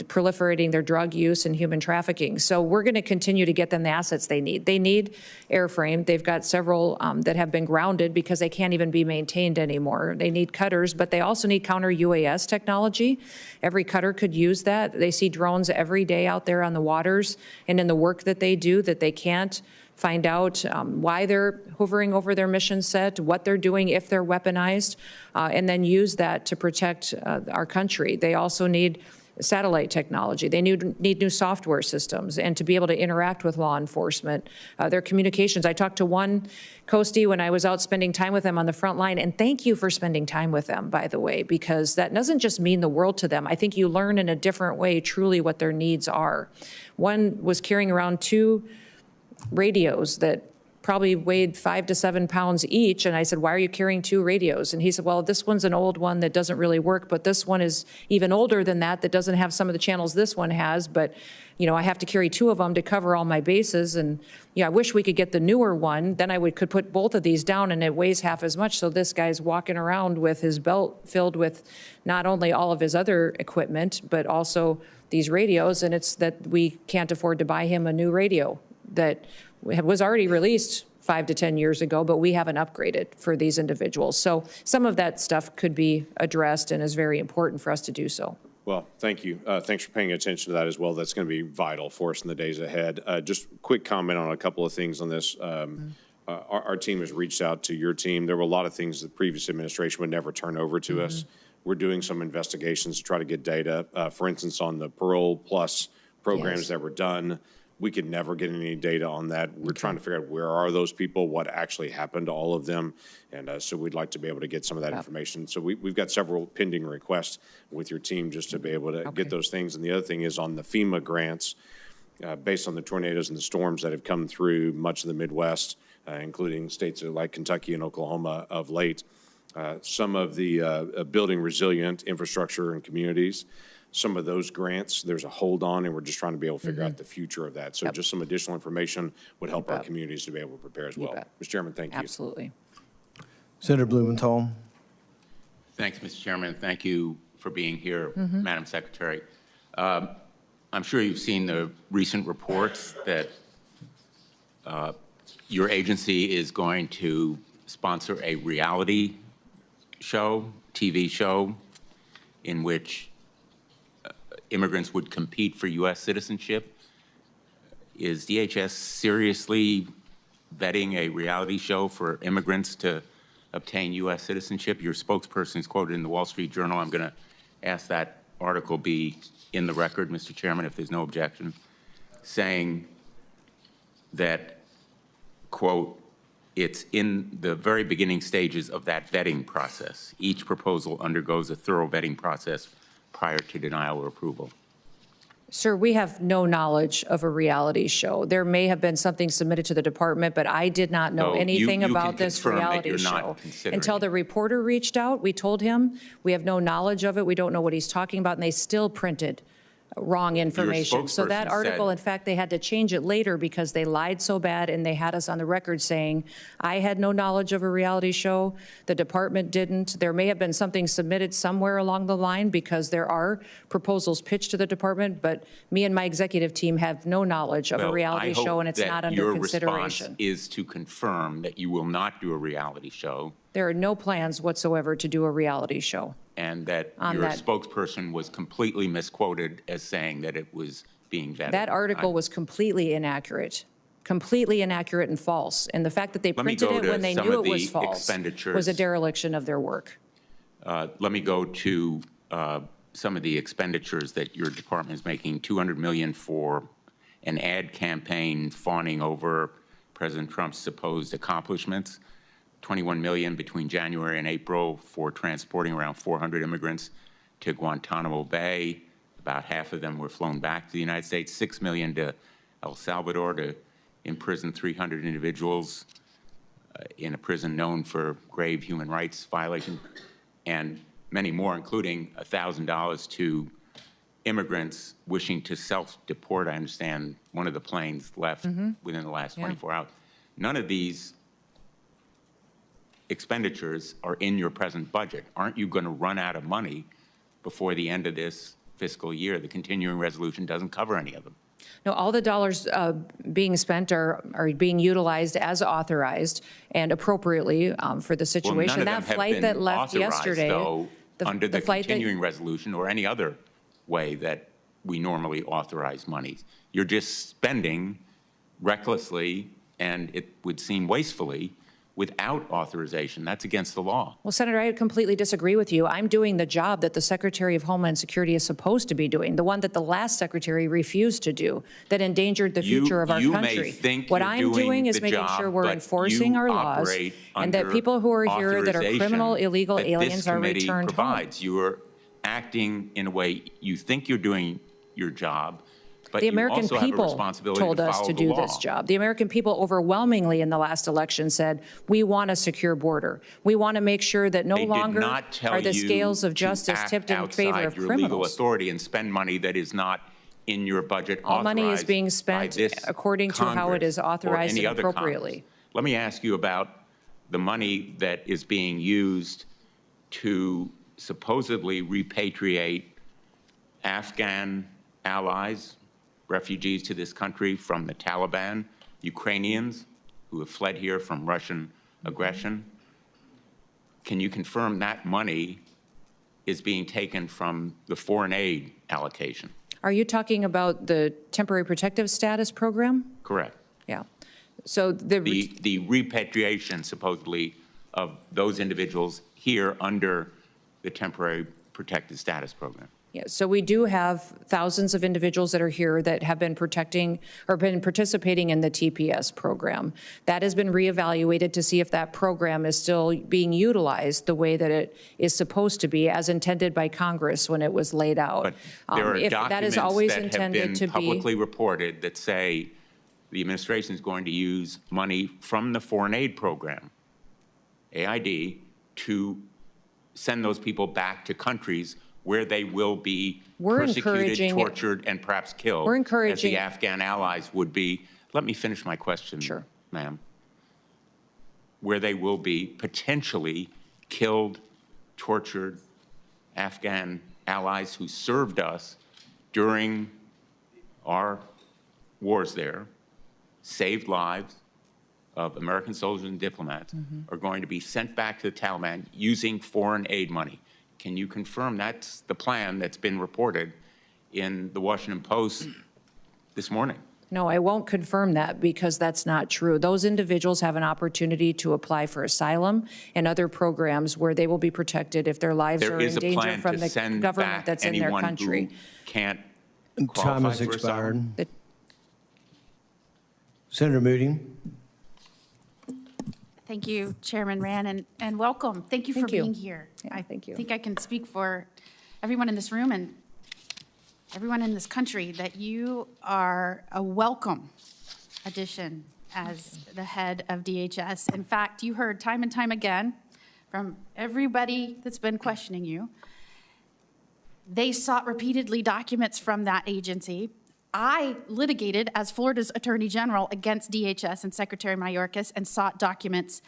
S1: proliferating their drug use and human trafficking. So we're going to continue to get them the assets they need. They need airframe. They've got several that have been grounded because they can't even be maintained anymore. They need cutters, but they also need counter-UAS technology. Every cutter could use that. They see drones every day out there on the waters and in the work that they do that they can't find out why they're hovering over their mission set, what they're doing if they're weaponized, and then use that to protect our country. They also need satellite technology. They need new software systems and to be able to interact with law enforcement. Their communications. I talked to one Coastie when I was out spending time with them on the front line, and thank you for spending time with them, by the way, because that doesn't just mean the world to them. I think you learn in a different way truly what their needs are. One was carrying around 2 radios that probably weighed 5 to 7 pounds each. And I said, why are you carrying 2 radios? And he said, well, this one's an old one that doesn't really work, but this one is even older than that doesn't have some of the channels this one has. But, you know, I have to carry 2 of them to cover all my bases. And, yeah, I wish we could get the newer one. Then I could put both of these down and it weighs half as much. So this guy's walking around with his belt filled with not only all of his other equipment, but also these radios. And it's that we can't afford to buy him a new radio that was already released 5 to 10 years ago, but we haven't upgraded for these individuals. So some of that stuff could be addressed and is very important for us to do so.
S6: Well, thank you. Thanks for paying attention to that as well. That's going to be vital for us in the days ahead. Just quick comment on a couple of things on this. Our team has reached out to your team. There were a lot of things the previous administration would never turn over to us. We're doing some investigations to try to get data. For instance, on the Parole Plus programs that were done, we could never get any data on that. We're trying to figure out where are those people, what actually happened to all of them. And so we'd like to be able to get some of that information. So we've got several pending requests with your team just to be able to get those things. And the other thing is on the FEMA grants, based on the tornadoes and the storms that have come through much of the Midwest, including states like Kentucky and Oklahoma of late, some of the building resilient infrastructure and communities, some of those grants, there's a hold on, and we're just trying to be able to figure out the future of that. So just some additional information would help our communities to be able to prepare as well. Mr. Chairman, thank you.
S1: Absolutely.
S2: Senator Blumenthal.
S7: Thanks, Mr. Chairman. Thank you for being here, Madam Secretary. I'm sure you've seen the recent reports that your agency is going to sponsor a reality show, TV show, in which immigrants would compete for U.S. citizenship. Is DHS seriously vetting a reality show for immigrants to obtain U.S. citizenship? Your spokesperson is quoted in the Wall Street Journal. I'm going to ask that article be in the record, Mr. Chairman, if there's no objection, saying that, quote, it's in the very beginning stages of that vetting process. Each proposal undergoes a thorough vetting process prior to denial or approval.
S1: Sir, we have no knowledge of a reality show. There may have been something submitted to the department, but I did not know anything about this reality show. Until the reporter reached out, we told him we have no knowledge of it. We don't know what he's talking about, and they still printed wrong information. So that article, in fact, they had to change it later because they lied so bad, and they had us on the record saying, I had no knowledge of a reality show. The department didn't. There may have been something submitted somewhere along the line because there are proposals pitched to the department, but me and my executive team have no knowledge of a reality show, and it's not under consideration.
S7: Your response is to confirm that you will not do a reality show.
S1: There are no plans whatsoever to do a reality show.
S7: And that your spokesperson was completely misquoted as saying that it was being vetted.
S1: That article was completely inaccurate and false. And the fact that they printed it when they knew it was false was a dereliction of their work.
S7: Let me go to some of the expenditures that your department is making. $200 million for an ad campaign fawning over President Trump's supposed accomplishments. $21 million between January and April for transporting around 400 immigrants to Guantanamo Bay. About half of them were flown back to the United States. $6 million to El Salvador to imprison 300 individuals in a prison known for grave human rights violation, and many more, including $1,000 to immigrants wishing to self-deport. I understand one of the planes left within the last 24 hours. None of these expenditures are in your present budget. Aren't you going to run out of money before the end of this fiscal year? The continuing resolution doesn't cover any of them.
S1: No, all the dollars being spent are being utilized as authorized and appropriately for the situation.
S7: Well,
S1: that flight that left yesterday,
S7: though, under the continuing resolution or any other way that we normally authorize monies. You're just spending recklessly, and it would seem wastefully, without authorization. That's against the law.
S1: Well, Senator, I completely disagree with you. I'm doing the job that the Secretary of Homeland Security is supposed to be doing, the one that the last secretary refused to do, that endangered the future of our country.
S7: You may think
S1: what
S7: you're
S1: I'm doing is making
S7: job,
S1: sure we're enforcing our laws, and that people who are here that are criminal, illegal aliens are returned home.
S7: You are acting in a way you think you're doing your job, but
S1: the American
S7: you also
S1: people
S7: have a responsibility
S1: told
S7: to
S1: us
S7: follow
S1: to
S7: the
S1: do
S7: law.
S1: this job. The American people overwhelmingly in the last election said, we want a secure border. We want to make sure that no longer are the scales of justice tipped in favor of
S7: your
S1: criminals.
S7: Legal authority and spend money that is not in your budget.
S1: All money is being spent according to how it is authorized and appropriately.
S7: Let me ask you about the money that is being used to supposedly repatriate Afghan allies, refugees to this country from the Taliban, Ukrainians who have fled here from Russian aggression. Can you confirm that money is being taken from the foreign aid allocation?
S1: Are you talking about the temporary protective status program?
S7: Correct.
S1: Yeah. So
S7: the repatriation, supposedly, of those individuals here under the temporary protected status program.
S1: Yeah, so we do have thousands of individuals that are here that have been protecting or been participating in the TPS program. That has been reevaluated to see if that program is still being utilized the way that it is supposed to be, as intended by Congress when it was laid out.
S7: But there are
S1: if
S7: documents
S1: that is always
S7: that
S1: intended
S7: have been
S1: to
S7: publicly reported that say the administration is going to use money from the foreign aid program, AID, to send those people back to countries where they will be persecuted, tortured, and perhaps killed, as the Afghan allies would be. Let me finish my question, ma'am. Where they will be potentially killed, tortured Afghan allies who served us during our wars there, saved lives of American soldiers and diplomats, are going to be sent back to the Taliban using foreign aid money. Can you confirm that's the plan that's been reported in the Washington Post this morning?
S1: No, I won't confirm that because that's not true. Those individuals have an opportunity to apply for asylum and other programs where they will be protected if their lives are in danger from the government that's in their country.
S7: Who can't
S2: time has expired. Senator Moody.
S8: Thank you, Chairman Rand, and welcome. Thank you for being here.
S1: Yeah, thank you.
S8: I think I can speak for everyone in this room and everyone in this country that you are a welcome addition as the head of DHS. In fact, you heard time and time again from everybody that's been questioning you. They sought repeatedly documents from that agency. I litigated as Florida's Attorney General against DHS and Secretary Mayorkas and sought documents.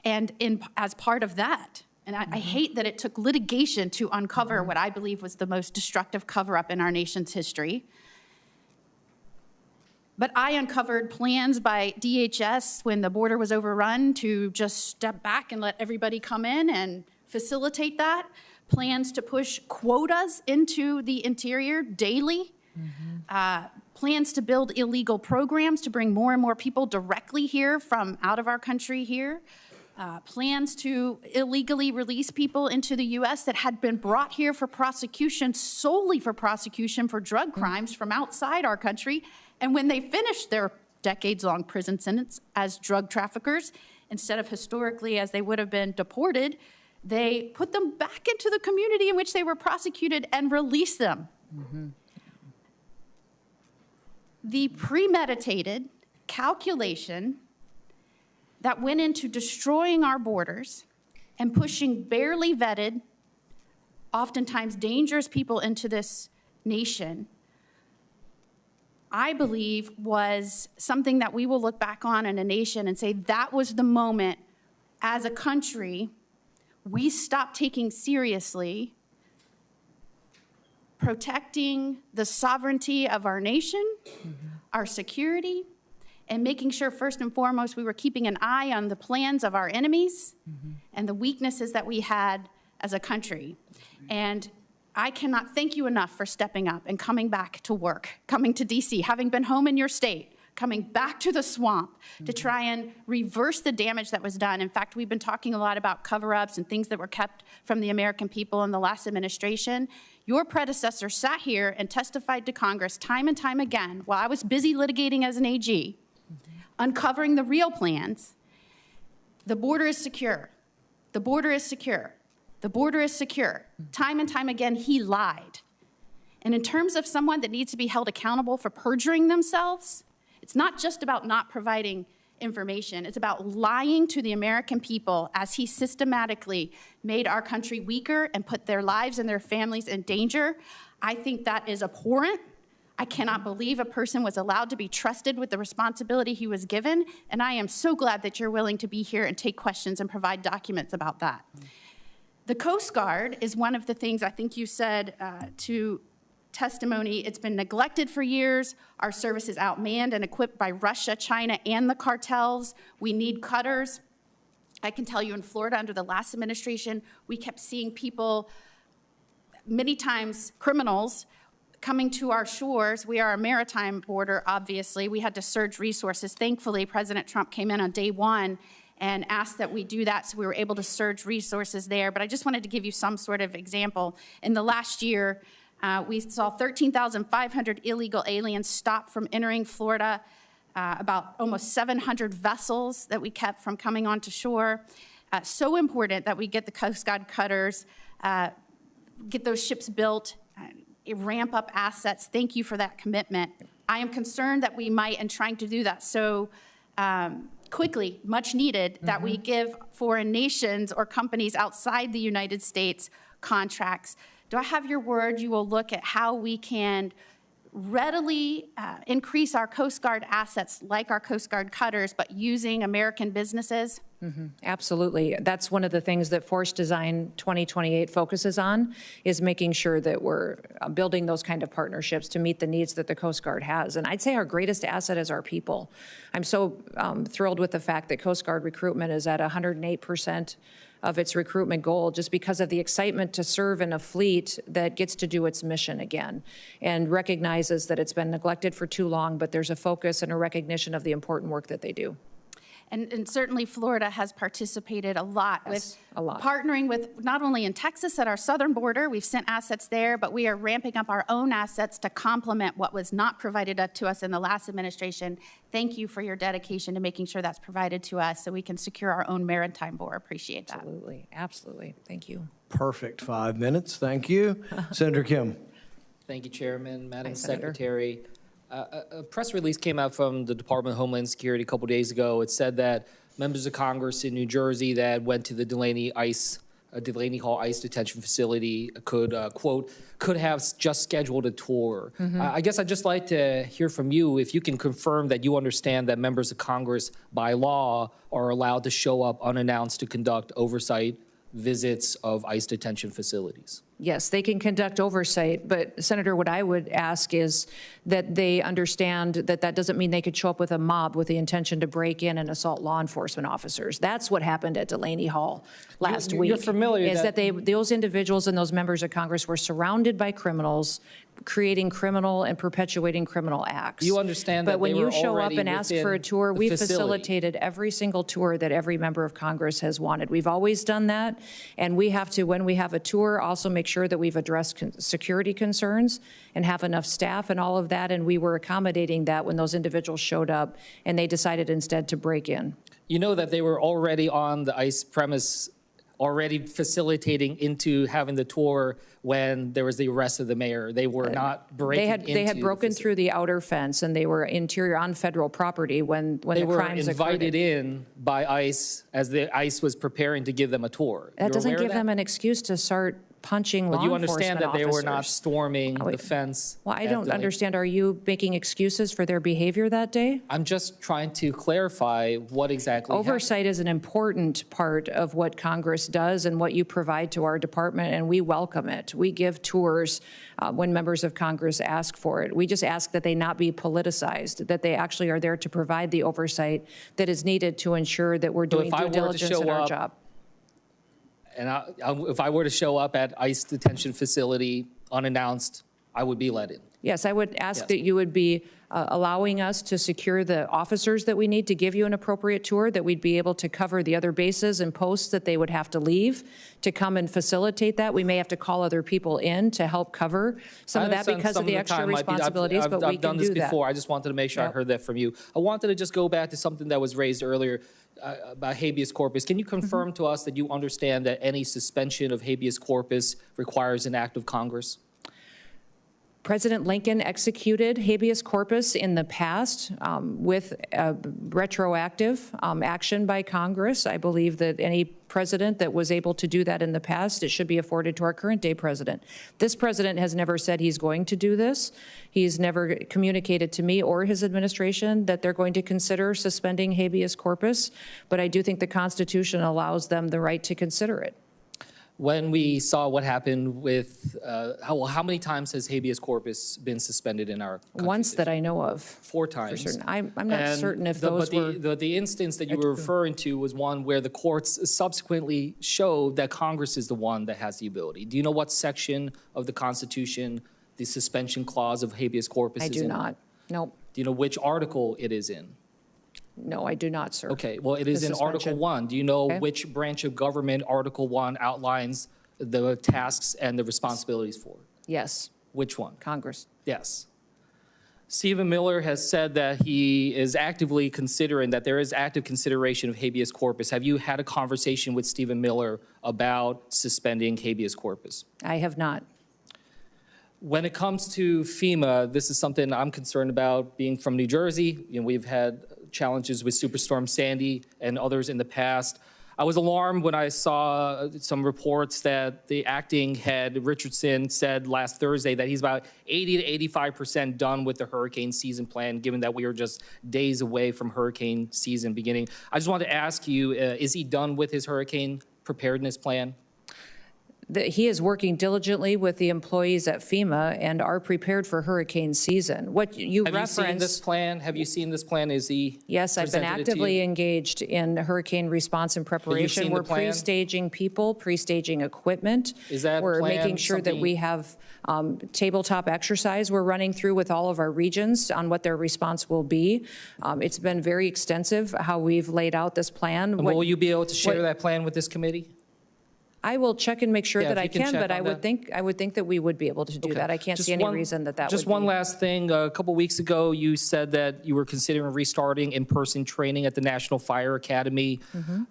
S8: And as part of that, and I hate that it took litigation to uncover what I believe was the most destructive cover-up in our nation's history. But I uncovered plans by DHS when the border was overrun to just step back and let everybody come in and facilitate that. Plans to push quotas into the interior daily. Plans to build illegal programs to bring more and more people directly here from out of our country here. Plans to illegally release people into the U.S. that had been brought here for prosecution, solely for prosecution for drug crimes from outside our country. And when they finished their decades-long prison sentence as drug traffickers, instead of historically as they would have been deported, they put them back into the community in which they were prosecuted and released them. The premeditated calculation that went into destroying our borders and pushing barely vetted, oftentimes dangerous people into this nation, I believe was something that we will look back on in a nation and say that was the moment as a country we stopped taking seriously protecting the sovereignty of our nation, our security, and making sure first and foremost we were keeping an eye on the plans of our enemies and the weaknesses that we had as a country. And I cannot thank you enough for stepping up and coming back to work, coming to DC, having been home in your state, coming back to the swamp to try and reverse the damage that was done. In fact, we've been talking a lot about cover-ups and things that were kept from the American people in the last administration. Your predecessor sat here and testified to Congress time and time again while I was busy litigating as an AG, uncovering the real plans. The border is secure. The border is secure. The border is secure. Time and time again, he lied. And in terms of someone that needs to be held accountable for perjuring themselves, it's not just about not providing information. It's about lying to the American people as he systematically made our country weaker and put their lives and their families in danger. I think that is abhorrent. I cannot believe a person was allowed to be trusted with the responsibility he was given, and I am so glad that you're willing to be here and take questions and provide documents about that. The Coast Guard is one of the things I think you said to testimony. It's been neglected for years. Our service is outmanned and equipped by Russia, China, and the cartels. We need cutters. I can tell you in Florida under the last administration, we kept seeing people, many times criminals, coming to our shores. We are a maritime border, obviously. We had to surge resources. Thankfully, President Trump came in on day one and asked that we do that, so we were able to surge resources there. But I just wanted to give you some sort of example. In the last year, we saw 13,500 illegal aliens stop from entering Florida, about almost 700 vessels that we kept from coming onto shore. So important that we get the Coast Guard cutters, get those ships built, ramp up assets. Thank you for that commitment. I am concerned that we might, in trying to do that so quickly, much needed, that we give foreign nations or companies outside the United States contracts. Do I have your word you will look at how we can readily increase our Coast Guard assets like our Coast Guard cutters, but using American businesses?
S1: Absolutely. That's one of the things that Force Design 2028 focuses on, is making sure that we're building those kind of partnerships to meet the needs that the Coast Guard has. And I'd say our greatest asset is our people. I'm so thrilled with the fact that Coast Guard recruitment is at 108% of its recruitment goal, just because of the excitement to serve in a fleet that gets to do its mission again and recognizes that it's been neglected for too long, but there's a focus and a recognition of the important work that they do.
S8: And certainly Florida has participated a lot with partnering with not only in Texas at our southern border, we've sent assets there, but we are ramping up our own assets to complement what was not provided to us in the last administration. Thank you for your dedication to making sure that's provided to us so we can secure our own maritime border. Appreciate that.
S1: Absolutely. Absolutely. Thank you.
S2: Perfect 5 minutes. Thank you. Senator Kim.
S9: Thank you, Chairman. Madam
S1: Senator.
S9: Secretary. A press release came out from the Department of Homeland Security a couple days ago. It said that members of Congress in New Jersey that went to the Delaney Hall ICE detention facility could, quote, could have just scheduled a tour. I guess I'd just like to hear from you if you can confirm that you understand that members of Congress by law are allowed to show up unannounced to conduct oversight visits of ICE detention facilities.
S1: Yes, they can conduct oversight, but Senator, what I would ask is that they understand that that doesn't mean they could show up with a mob with the intention to break in and assault law enforcement officers. That's what happened at Delaney Hall last week.
S9: You're familiar
S1: is that those individuals and those members of Congress were surrounded by criminals, creating criminal and perpetuating criminal acts.
S9: You understand that
S1: but when
S9: they were
S1: you show up
S9: already
S1: and ask for a tour,
S9: the
S1: we've
S9: facility.
S1: facilitated every single tour that every member of Congress has wanted. We've always done that, and we have to, when we have a tour, also make sure that we've addressed security concerns and have enough staff and all of that, and we were accommodating that when those individuals showed up and they decided instead to break in.
S9: You know that they were already on the ICE premise, already facilitating into having the tour when there was the arrest of the mayor. They were not breaking into
S1: They had broken through the outer fence, and they were interior on federal property when the crimes occurred.
S9: They were invited in by ICE as the ICE was preparing to give them a tour.
S1: That doesn't give them an excuse to start punching law
S9: But you
S1: enforcement
S9: understand that they were not
S1: officers.
S9: storming the fence.
S1: Well, I
S9: at
S1: don't
S9: the-
S1: understand. Are you making excuses for their behavior that day?
S9: I'm just trying to clarify what exactly happened.
S1: Oversight is an important part of what Congress does and what you provide to our department, and we welcome it. We give tours when members of Congress ask for it. We just ask that they not be politicized, that they actually are there to provide the oversight that is needed to ensure that we're doing due diligence in our job.
S9: And if I were to show up at ICE detention facility unannounced, I would be let in.
S1: Yes, I would ask
S9: Yes.
S1: that you would be allowing us to secure the officers that we need to give you an appropriate tour, that we'd be able to cover the other bases and posts that they would have to leave to come and facilitate that. We may have to call other people in to help cover some of that because of the extra responsibilities, but we can do that.
S9: I've done this before. I just wanted to make sure I heard that from you. I wanted to just go back to something that was raised earlier about habeas corpus. Can you confirm to us that you understand that any suspension of habeas corpus requires an act of Congress?
S1: President Lincoln executed habeas corpus in the past with retroactive action by Congress. I believe that any president that was able to do that in the past, it should be afforded to our current day president. This president has never said he's going to do this. He's never communicated to me or his administration that they're going to consider suspending habeas corpus, but I do think the Constitution allows them the right to consider it.
S9: When we saw what happened with, how many times has habeas corpus been suspended in our country?
S1: Once that I know of.
S9: 4 times.
S1: For certain. I'm not certain if those were.
S9: The instance that you were referring to was one where the courts subsequently showed that Congress is the one that has the ability. Do you know what section of the Constitution the suspension clause of habeas corpus is in?
S1: I do not. Nope.
S9: Do you know which article it is in?
S1: No, I do not, sir.
S9: Okay, well, it is in Article 1. Do you know which branch of government Article 1 outlines the tasks and the responsibilities for?
S1: Yes.
S9: Which one?
S1: Congress.
S9: Yes. Stephen Miller has said that he is actively considering, that there is active consideration of habeas corpus. Have you had a conversation with Stephen Miller about suspending habeas corpus?
S1: I have not.
S9: When it comes to FEMA, this is something I'm concerned about. Being from New Jersey, we've had challenges with Superstorm Sandy and others in the past. I was alarmed when I saw some reports that the acting head, Richardson, said last Thursday that he's about 80 to 85% done with the hurricane season plan, given that we are just days away from hurricane season beginning. I just wanted to ask you, is he done with his hurricane preparedness plan?
S1: He is working diligently with the employees at FEMA and are prepared for hurricane season. What you referenced.
S9: Have you seen this plan? Have you seen this plan? Is he?
S1: Yes, I've been actively engaged in hurricane response and preparation. We're pre-staging people, pre-staging equipment.
S9: Is that
S1: We're making sure that we have tabletop exercise we're running through with all of our regions on what their response will be. It's been very extensive how we've laid out this plan.
S9: And will you be able to share that plan with this committee?
S1: I will check and make sure that I can, but I would think that we would be able to do that. I can't see any reason that would be.
S9: Just one last thing. A couple weeks ago, you said that you were considering restarting in-person training at the National Fire Academy.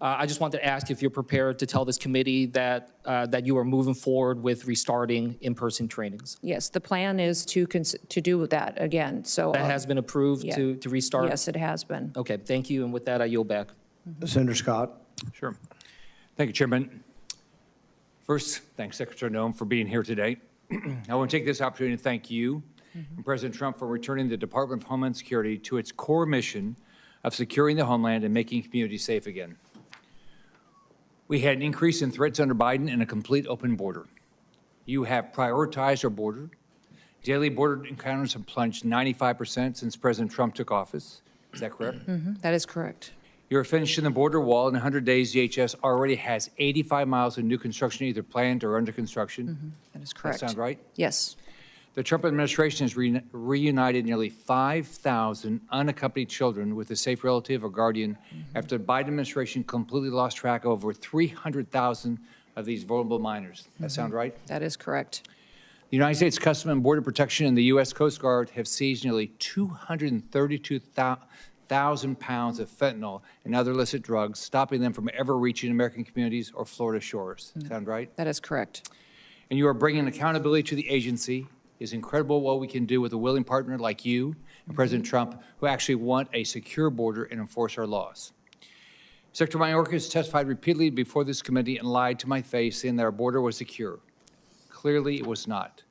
S9: I just wanted to ask if you're prepared to tell this committee that that you are moving forward with restarting in-person trainings.
S1: Yes, the plan is to do that again. So
S9: that has been approved to restart?
S1: Yes, it has been.
S9: Okay, thank you. And with that, I yield back.
S2: Senator Scott.
S10: Sure. Thank you, Chairman. First, thanks, Secretary Noem, for being here today. I want to take this opportunity to thank you and President Trump for returning the Department of Homeland Security to its core mission of securing the homeland and making communities safe again. We had an increase in threats under Biden and a complete open border. You have prioritized our border. Daily border encounters have plunged 95% since President Trump took office. Is that correct?
S1: That is correct.
S10: You're finishing the border wall. In 100 days, DHS already has 85 miles of new construction, either planned or under construction.
S1: That is correct.
S10: That sound right?
S1: Yes.
S10: The Trump administration has reunited nearly 5,000 unaccompanied children with a safe relative or guardian after the Biden administration completely lost track of over 300,000 of these vulnerable minors. That sound right?
S1: That is correct.
S10: The United States Customs and Border Protection and the U.S. Coast Guard have seized nearly 232,000 pounds of fentanyl and other illicit drugs, stopping them from ever reaching American communities or Florida shores. Sound right?
S1: That is correct.
S10: And you are bringing accountability to the agency. It's incredible what we can do with a willing partner like you and President Trump, who actually want a secure border and enforce our laws. Secretary Mayorkas has testified repeatedly before this committee and lied to my face, saying that our border was secure. Clearly, it was not.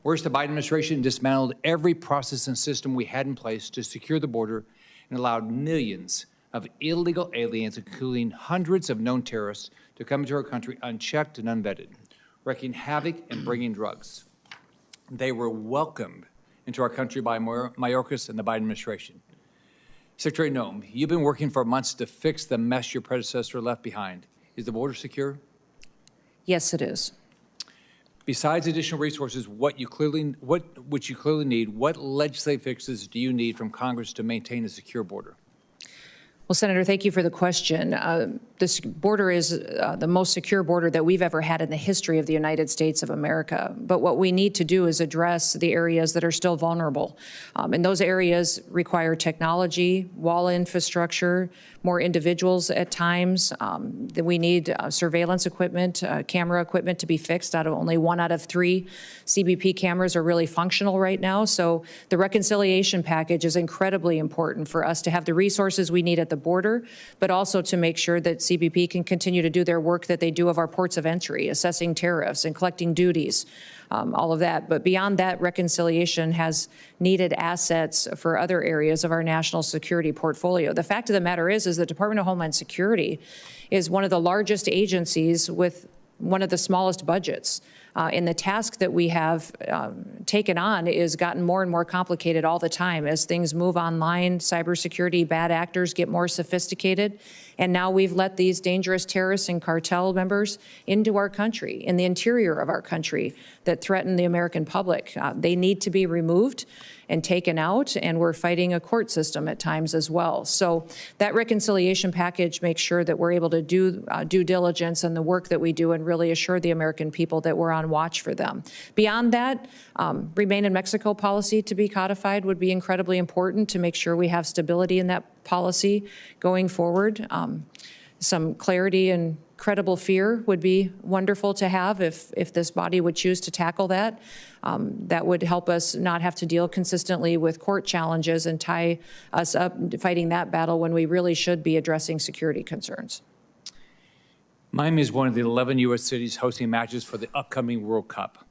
S10: Worse, the Biden administration dismantled every process and system we had in place to secure the border and allowed millions of illegal aliens, including hundreds of known terrorists, to come into our country unchecked and unvetted, wreaking havoc and bringing drugs. They were welcomed into our country by Mayorkas and the Biden administration. Secretary Noem, you've been working for months to fix the mess your predecessor left behind. Is the border secure?
S1: Yes, it is.
S10: Besides additional resources, which you clearly need, what legislative fixes do you need from Congress to maintain a secure border?
S1: Well, Senator, thank you for the question. This border is the most secure border that we've ever had in the history of the United States of America. But what we need to do is address the areas that are still vulnerable. And those areas require technology, wall infrastructure, more individuals at times. We need surveillance equipment, camera equipment to be fixed. Only 1 out of 3 CBP cameras are really functional right now. So the reconciliation package is incredibly important for us to have the resources we need at the border, but also to make sure that CBP can continue to do their work that they do of our ports of entry, assessing tariffs and collecting duties, all of that. But beyond that, reconciliation has needed assets for other areas of our national security portfolio. The fact of the matter is the Department of Homeland Security is one of the largest agencies with one of the smallest budgets. And the task that we have taken on is gotten more and more complicated all the time as things move online, cybersecurity, bad actors get more sophisticated. And now we've let these dangerous terrorists and cartel members into our country, in the interior of our country, that threaten the American public. They need to be removed and taken out, and we're fighting a court system at times as well. So that reconciliation package makes sure that we're able to do due diligence and the work that we do and really assure the American people that we're on watch for them. Beyond that, Remain in Mexico policy to be codified would be incredibly important to make sure we have stability in that policy going forward. Some clarity and credible fear would be wonderful to have if this body would choose to tackle that. That would help us not have to deal consistently with court challenges and tie us up fighting that battle when we really should be addressing security concerns.
S10: Miami is one of the 11 U.S. cities hosting matches for the upcoming World Cup.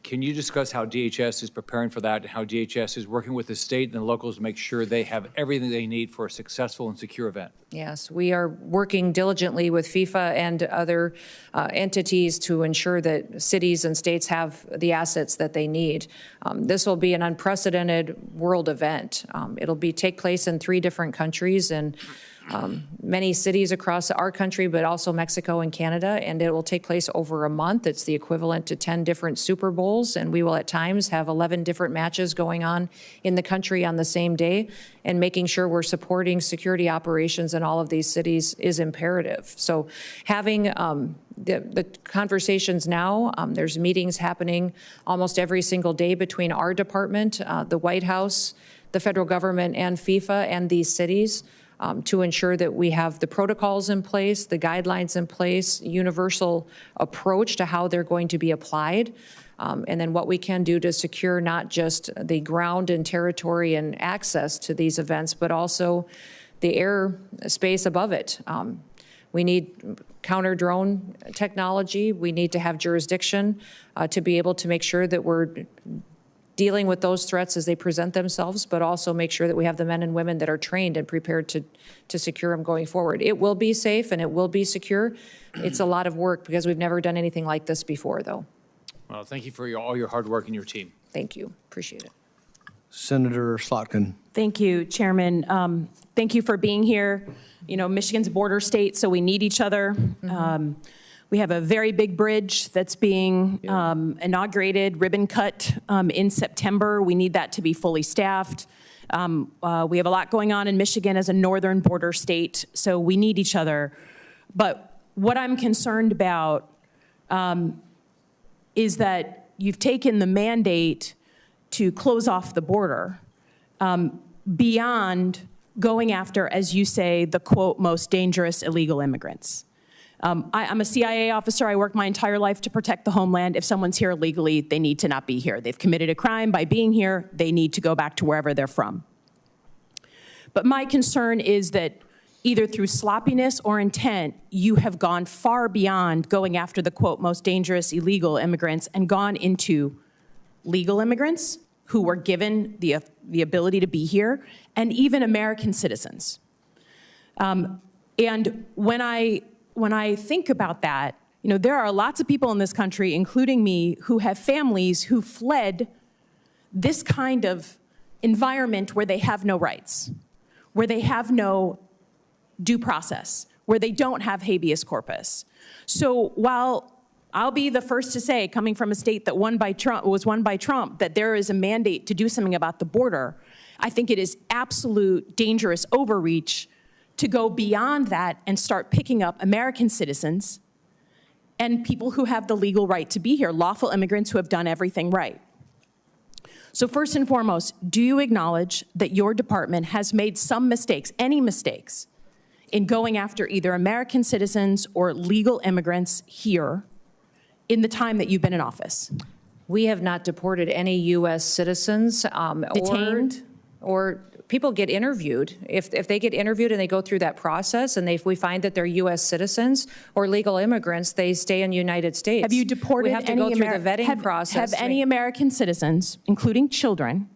S10: Can you discuss how DHS is preparing for that and how DHS is working with the state and the locals to make sure they have everything they need for a successful and secure event?
S1: Yes, we are working diligently with FIFA and other entities to ensure that cities and states have the assets that they need. This will be an unprecedented world event. It'll take place in 3 different countries and many cities across our country, but also Mexico and Canada, and it will take place over a month. It's the equivalent to 10 different Super Bowls, and we will at times have 11 different matches going on in the country on the same day, and making sure we're supporting security operations in all of these cities is imperative. So having the conversations now, there's meetings happening almost every single day between our department, the White House, the federal government, and FIFA and these cities, to ensure that we have the protocols in place, the guidelines in place, universal approach to how they're going to be applied, and then what we can do to secure not just the ground and territory and access to these events, but also the air space above it. We need counter-drone technology. We need to have jurisdiction to be able to make sure that we're dealing with those threats as they present themselves, but also make sure that we have the men and women that are trained and prepared to secure them going forward. It will be safe and it will be secure. It's a lot of work because we've never done anything like this before, though.
S10: Well, thank you for all your hard work and your team.
S1: Thank you. Appreciate it.
S2: Senator Slotkin.
S11: Thank you, Chairman. Thank you for being here. You know, Michigan's a border state, so we need each other. We have a very big bridge that's being inaugurated, ribbon cut in September. We need that to be fully staffed. We have a lot going on in Michigan as a northern border state, so we need each other. But what I'm concerned about is that you've taken the mandate to close off the border beyond going after, as you say, the, quote, most dangerous illegal immigrants. I'm a CIA officer. I worked my entire life to protect the homeland. If someone's here illegally, they need to not be here. They've committed a crime by being here. They need to go back to wherever they're from. But my concern is that either through sloppiness or intent, you have gone far beyond going after the, quote, most dangerous illegal immigrants and gone into legal immigrants who were given the ability to be here, and even American citizens. And when I think about that, you know, there are lots of people in this country, including me, who have families who fled this kind of environment where they have no rights, where they have no due process, where they don't have habeas corpus. So while I'll be the first to say, coming from a state that was won by Trump, that there is a mandate to do something about the border, I think it is absolute dangerous overreach to go beyond that and start picking up American citizens and people who have the legal right to be here, lawful immigrants who have done everything right. So first and foremost, do you acknowledge that your department has made some mistakes, any mistakes, in going after either American citizens or legal immigrants here in the time that you've been in office?
S1: We have not deported any U.S. citizens.
S11: Detained?
S1: Or people get interviewed. If they get interviewed and they go through that process and we find that they're U.S. citizens or legal immigrants, they stay in the United States.
S11: Have you deported
S1: we have to go through the vetting process.
S11: Have any American citizens, including children,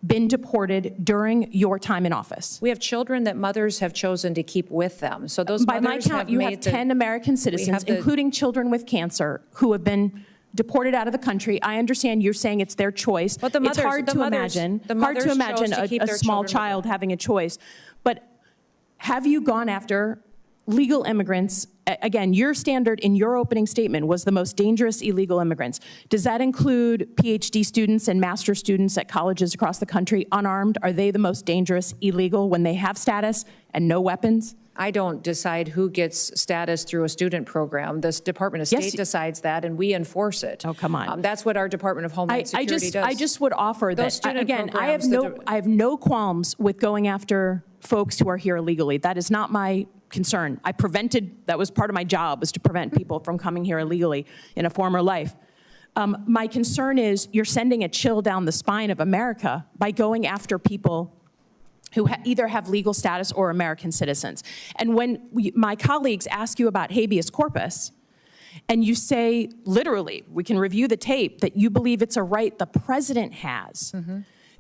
S11: been deported during your time in office?
S1: We have children that mothers have chosen to keep with them. So those
S11: by my count, you have 10 American citizens, including children with cancer, who have been deported out of the country. I understand you're saying it's their choice.
S1: But it's
S11: hard to imagine a small child having a choice. But have you gone after legal immigrants? Again, your standard in your opening statement was the most dangerous illegal immigrants. Does that include PhD students and master's students at colleges across the country, unarmed? Are they the most dangerous illegal when they have status and no weapons?
S1: I don't decide who gets status through a student program. This Department of State decides that, and we enforce it.
S11: Oh, come on.
S1: That's what our Department of Homeland Security does.
S11: I just would offer that, again, I have no qualms with going after folks who are here illegally. That is not my concern. That was part of my job, was to prevent people from coming here illegally in a former life. My concern is you're sending a chill down the spine of America by going after people who either have legal status or American citizens. And when my colleagues ask you about habeas corpus, and you say, literally, we can review the tape, that you believe it's a right the president has,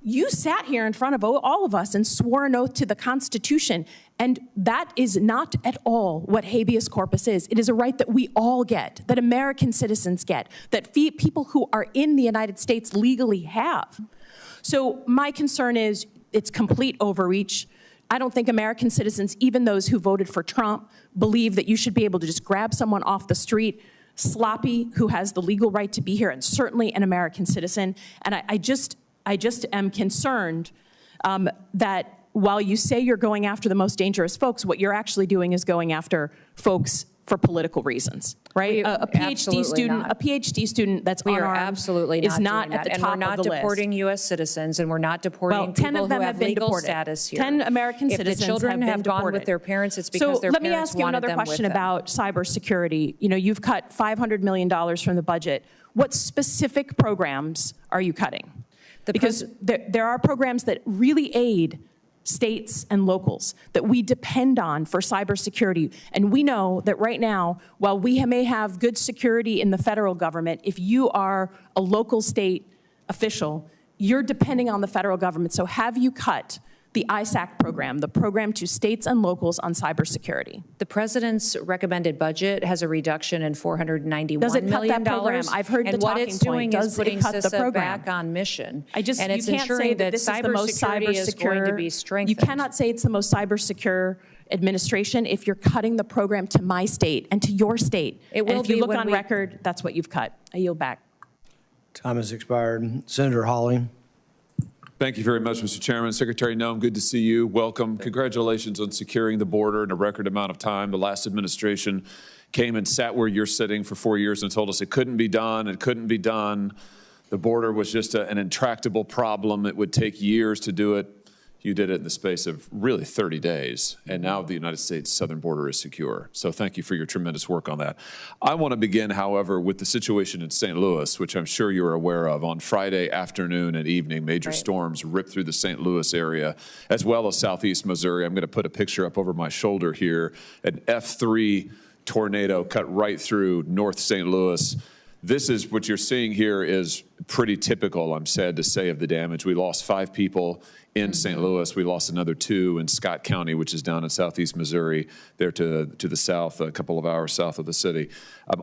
S11: you sat here in front of all of us and swore an oath to the Constitution, and that is not at all what habeas corpus is. It is a right that we all get, that American citizens get, that people who are in the United States legally have. So my concern is, it's complete overreach. I don't think American citizens, even those who voted for Trump, believe that you should be able to just grab someone off the street, sloppy, who has the legal right to be here, and certainly an American citizen. And I just am concerned that while you say you're going after the most dangerous folks, what you're actually doing is going after folks for political reasons, right? A PhD student that's unarmed is not at the top of the list.
S1: And we're not deporting U.S. citizens, and we're not deporting people who have legal status here.
S11: 10 American citizens
S1: If the children have gone with their parents, it's because their parents wanted them with them. So let me ask you another question about cybersecurity. You know, you've cut $500 million from the budget. What specific programs are you cutting? Because there are programs that really aid states and locals that we depend on for cybersecurity. And we know that right now, while we may have good security in the federal government, if you are a local state official, you're depending on the federal government. So have you cut the ISAC program, the program to states and locals on cybersecurity? The president's recommended budget has a reduction in $491 million.
S11: Does it cut that program? I've heard the talking point.
S1: And what it's doing is putting CISA
S11: program
S1: back on mission.
S11: And it's ensuring that this is the most
S1: cybersecurity is going to be strengthened.
S11: You cannot say it's the most cybersecure administration if you're cutting the program to my state and to your state.
S1: It will
S11: and if you look on record, that's what you've cut. I yield back.
S2: Time has expired. Senator Hawley.
S12: Thank you very much, Mr. Chairman. Secretary Noem, good to see you. Welcome. Congratulations on securing the border in a record amount of time. The last administration came and sat where you're sitting for 4 years and told us it couldn't be done. It couldn't be done. The border was just an intractable problem. It would take years to do it. You did it in the space of really 30 days, and now the United States southern border is secure. So thank you for your tremendous work on that. I want to begin, however, with the situation in St. Louis, which I'm sure you're aware of. On Friday afternoon and evening, major storms ripped through the St. Louis area, as well as southeast Missouri. I'm going to put a picture up over my shoulder here. An F3 tornado cut right through North St. Louis. This is what you're seeing here is pretty typical, I'm sad to say, of the damage. We lost 5 people in St. Louis. We lost another 2 in Scott County, which is down in southeast Missouri, there to the south, a couple of hours south of the city.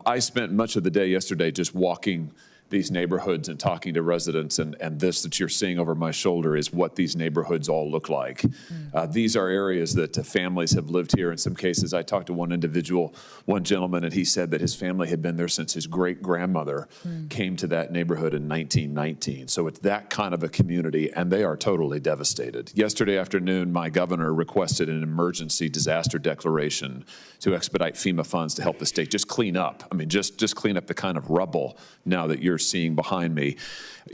S12: I spent much of the day yesterday just walking these neighborhoods and talking to residents, and this that you're seeing over my shoulder is what these neighborhoods all look like. These are areas that families have lived here. In some cases, I talked to one individual, one gentleman, and he said that his family had been there since his great-grandmother came to that neighborhood in 1919. So it's that kind of a community, and they are totally devastated. Yesterday afternoon, my governor requested an emergency disaster declaration to expedite FEMA funds to help the state just clean up. I mean, just clean up the kind of rubble now that you're seeing behind me.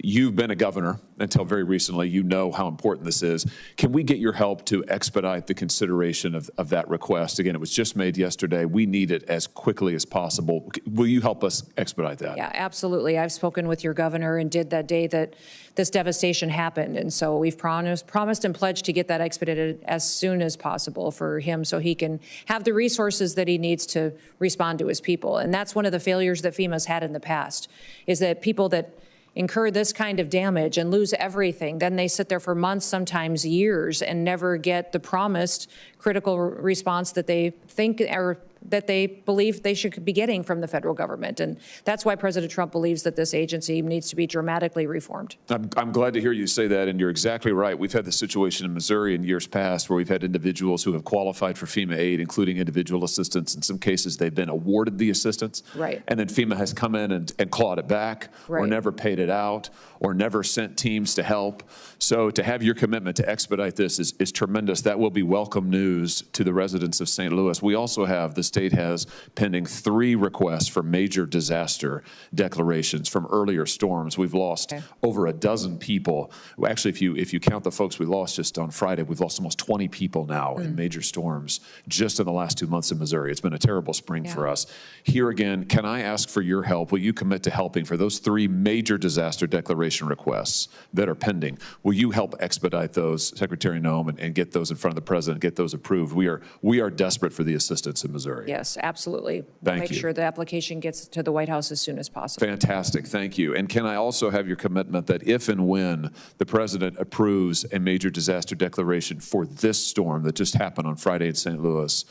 S12: You've been a governor until very recently. You know how important this is. Can we get your help to expedite the consideration of that request? Again, it was just made yesterday. We need it as quickly as possible. Will you help us expedite that?
S1: Yeah, absolutely. I've spoken with your governor and did that day that this devastation happened. And so we've promised and pledged to get that expedited as soon as possible for him so he can have the resources that he needs to respond to his people. And that's one of the failures that FEMA's had in the past, is that people that incur this kind of damage and lose everything, then they sit there for months, sometimes years, and never get the promised critical response that they think or that they believe they should be getting from the federal government. And that's why President Trump believes that this agency needs to be dramatically reformed.
S12: I'm glad to hear you say that, and you're exactly right. We've had the situation in Missouri in years past where we've had individuals who have qualified for FEMA aid, including individual assistance. In some cases, they've been awarded the assistance, and then FEMA has come in and clawed it back, or never paid it out, or never sent teams to help. So to have your commitment to expedite this is tremendous. That will be welcome news to the residents of St. Louis. We also have, the state has pending 3 requests for major disaster declarations from earlier storms. We've lost over a dozen people. Actually, if you count the folks we lost just on Friday, we've lost almost 20 people now in major storms just in the last 2 months in Missouri. It's been a terrible spring for us. Here again, can I ask for your help? Will you commit to helping for those 3 major disaster declaration requests that are pending? Will you help expedite those, Secretary Noem, and get those in front of the president, get those approved? We are desperate for the assistance in Missouri.
S1: Yes, absolutely.
S12: Thank
S1: Make
S12: you.
S1: sure the application gets to the White House as soon as possible.
S12: Fantastic, thank you. And can I also have your commitment that if and when the president approves a major disaster declaration for this storm that just happened on Friday in St. Louis,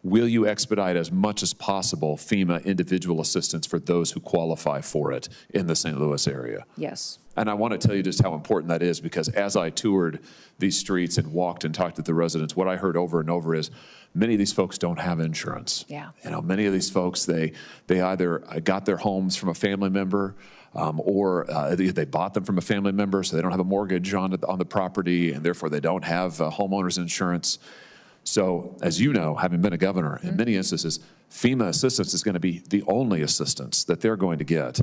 S12: will you expedite as much as possible FEMA individual assistance for those who qualify for it in the St. Louis area?
S1: Yes.
S12: And I want to tell you just how important that is, because as I toured these streets and walked and talked with the residents, what I heard over and over is many of these folks don't have insurance.
S1: Yeah.
S12: You know, many of these folks, they either got their homes from a family member, or they bought them from a family member, so they don't have a mortgage on the property, and therefore they don't have homeowners insurance. So, as you know, having been a governor, in many instances, FEMA assistance is going to be the only assistance that they're going to get.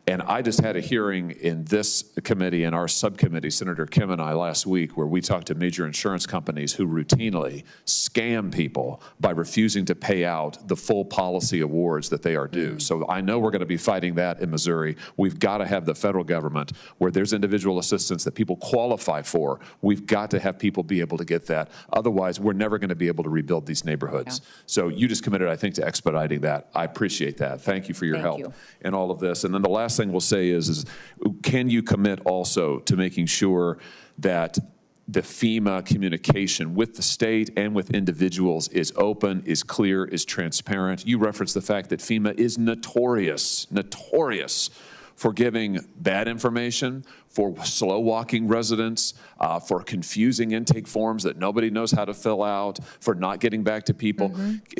S12: And I just had a hearing in this committee and our subcommittee, Senator Kim and I, last week, where we talked to major insurance companies who routinely scam people by refusing to pay out the full policy awards that they are due. So I know we're going to be fighting that in Missouri. We've got to have the federal government where there's individual assistance that people qualify for. We've got to have people be able to get that. Otherwise, we're never going to be able to rebuild these neighborhoods. So you just committed, I think, to expediting that. I appreciate that. Thank you for your help in all of this. And then the last thing we'll say is can you commit also to making sure that the FEMA communication with the state and with individuals is open, is clear, is transparent? You referenced the fact that FEMA is notorious for giving bad information, for slow-walking residents, for confusing intake forms that nobody knows how to fill out, for not getting back to people.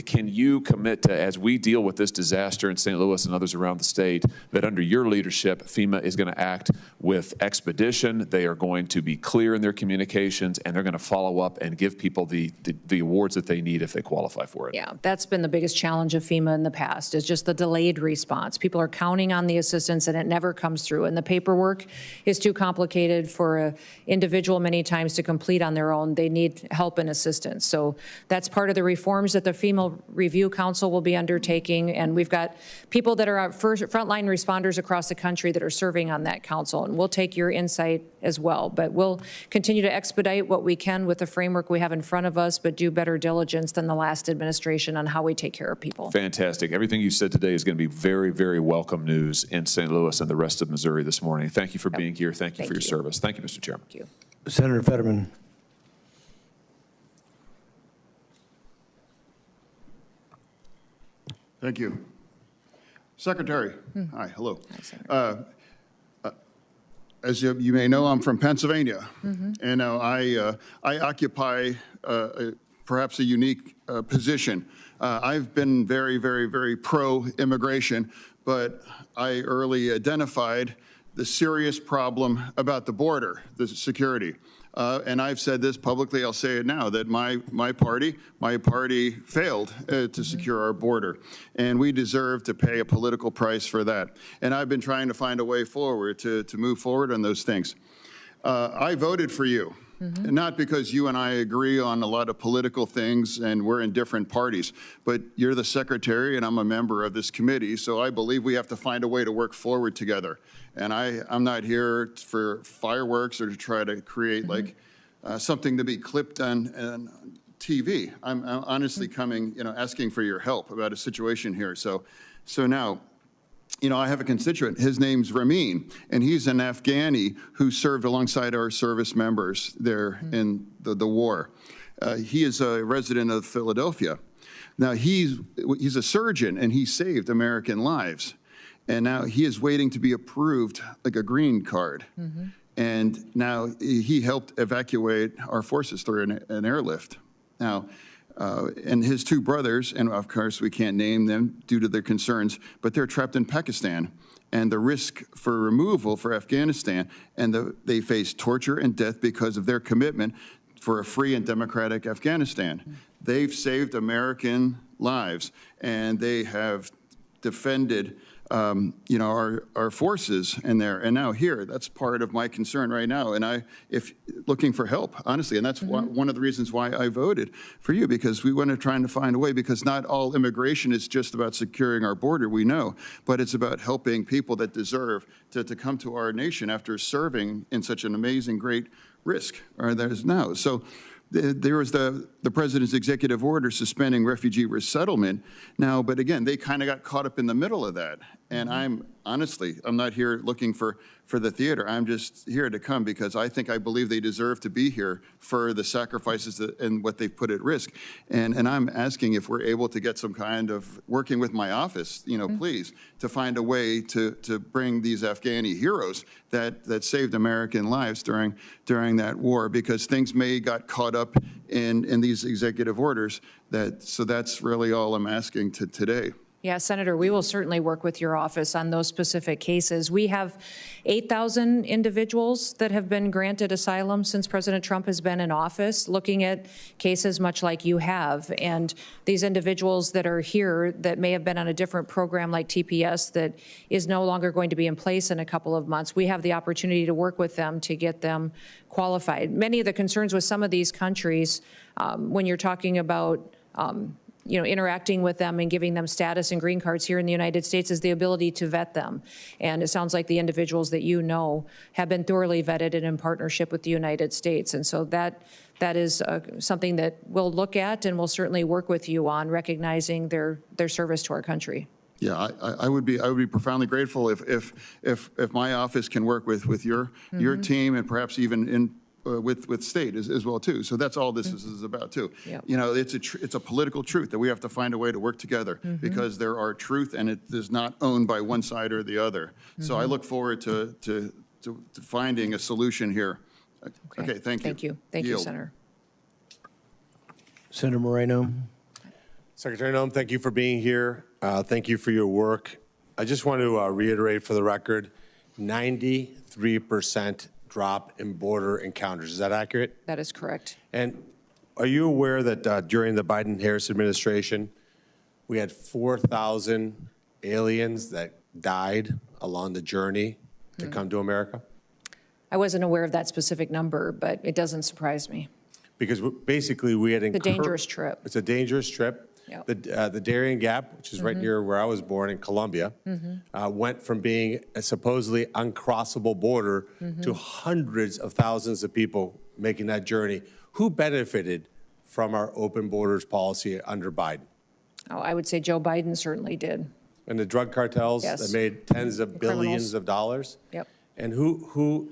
S12: Can you commit to, as we deal with this disaster in St. Louis and others around the state, that under your leadership, FEMA is going to act with expedition, they are going to be clear in their communications, and they're going to follow up and give people the awards that they need if they qualify for it?
S1: Yeah, that's been the biggest challenge of FEMA in the past, is just the delayed response. People are counting on the assistance and it never comes through, and the paperwork is is too complicated for an individual many times to complete on their own. They need help and assistance. So that's part of the reforms that the FEMA Review Council will be undertaking. And we've got people that are frontline responders across the country that are serving on that council. And we'll take your insight as well. But we'll continue to expedite what we can with the framework we have in front of us, but do better diligence than the last administration on how we take care of people.
S12: Fantastic. Everything you said today is going to be very, very welcome news in St. Louis and the rest of Missouri this morning. Thank you for being here. Thank you for your service. Thank you, Mr. Chairman.
S1: Thank you.
S2: Senator Fetterman.
S13: Thank you. Secretary. Hi, hello.
S1: Hi, Senator.
S13: As you may know, I'm from Pennsylvania, and I occupy perhaps a unique position. I've been very, very, very pro-immigration, but I early identified the serious problem about the border, the security. And I've said this publicly, I'll say it now, that my party failed to secure our border. And we deserve to pay a political price for that. And I've been trying to find a way forward to move forward on those things. I voted for you. Not because you and I agree on a lot of political things and we're in different parties, but you're the secretary and I'm a member of this committee, so I believe we have to find a way to work forward together. And I'm not here for fireworks or to try to create like something to be clipped on TV. I'm honestly coming, asking for your help about a situation here. So now, I have a constituent, his name's Ramin, and he's an Afghani who served alongside our service members there in the war. He is a resident of Philadelphia. Now, he's a surgeon, and he saved American lives. And now he is waiting to be approved like a green card. And now he helped evacuate our forces through an airlift. Now, and his two brothers, and of course we can't name them due to their concerns, but they're trapped in Pakistan. And the risk for removal for Afghanistan, and they face torture and death because of their commitment for a free and democratic Afghanistan. They've saved American lives, and they have defended our forces in there. And now here, that's part of my concern right now. And if looking for help, honestly, and that's one of the reasons why I voted for you, because we want to try to find a way, because not all immigration is just about securing our border, we know, but it's about helping people that deserve to come to our nation after serving in such an amazing, great risk, or there's now. So there was the president's executive order suspending refugee resettlement now, but again, they kind of got caught up in the middle of that. And I'm not here looking for the theater. I'm just here to come because I believe they deserve to be here for the sacrifices and what they've put at risk. And I'm asking if we're able to get some kind of, working with my office, please, to find a way to bring these Afghani heroes that saved American lives during that war, because things may got caught up in these executive orders. So that's really all I'm asking today.
S1: Yeah, Senator, we will certainly work with your office on those specific cases. We have 8,000 individuals that have been granted asylum since President Trump has been in office, looking at cases much like you have. And these individuals that are here that may have been on a different program like TPS that is no longer going to be in place in a couple of months, we have the opportunity to work with them to get them qualified. Many of the concerns with some of these countries, when you're talking about interacting with them and giving them status and green cards here in the United States, is the ability to vet them. And it sounds like the individuals that you know have been thoroughly vetted and in partnership with the United States. And so that is something that we'll look at and we'll certainly work with you on, recognizing their service to our country.
S13: Yeah, I would be profoundly grateful if my office can work with your team, and perhaps even with state as well too. So that's all this is about too. Yep. It's a political truth that we have to find a way to work together, because there are truth and it is not owned by one side or the other. So I look forward to finding a solution here. Okay, thank you.
S1: Thank you, Senator.
S2: Senator Moreno.
S14: Secretary Noem, thank you for being here. Thank you for your work. I just want to reiterate for the record, 93% drop in border encounters. Is that accurate?
S1: That is correct.
S14: And are you aware that during the Biden-Harris administration, we had 4,000 aliens that died along the journey to come to America?
S1: I wasn't aware of that specific number, but it doesn't surprise me.
S14: Because basically we had
S1: It's a dangerous trip.
S14: It's a dangerous trip.
S1: Yep.
S14: The Darien Gap, which is right near where I was born in Colombia, went from being a supposedly uncrossable border to hundreds of thousands of people making that journey. Who benefited from our open borders policy under Biden?
S1: Oh, I would say Joe Biden certainly did.
S14: And the drug cartels
S1: Yes.
S14: that made tens of
S1: The
S14: billions
S1: criminals.
S14: of dollars?
S1: Yep.
S14: And who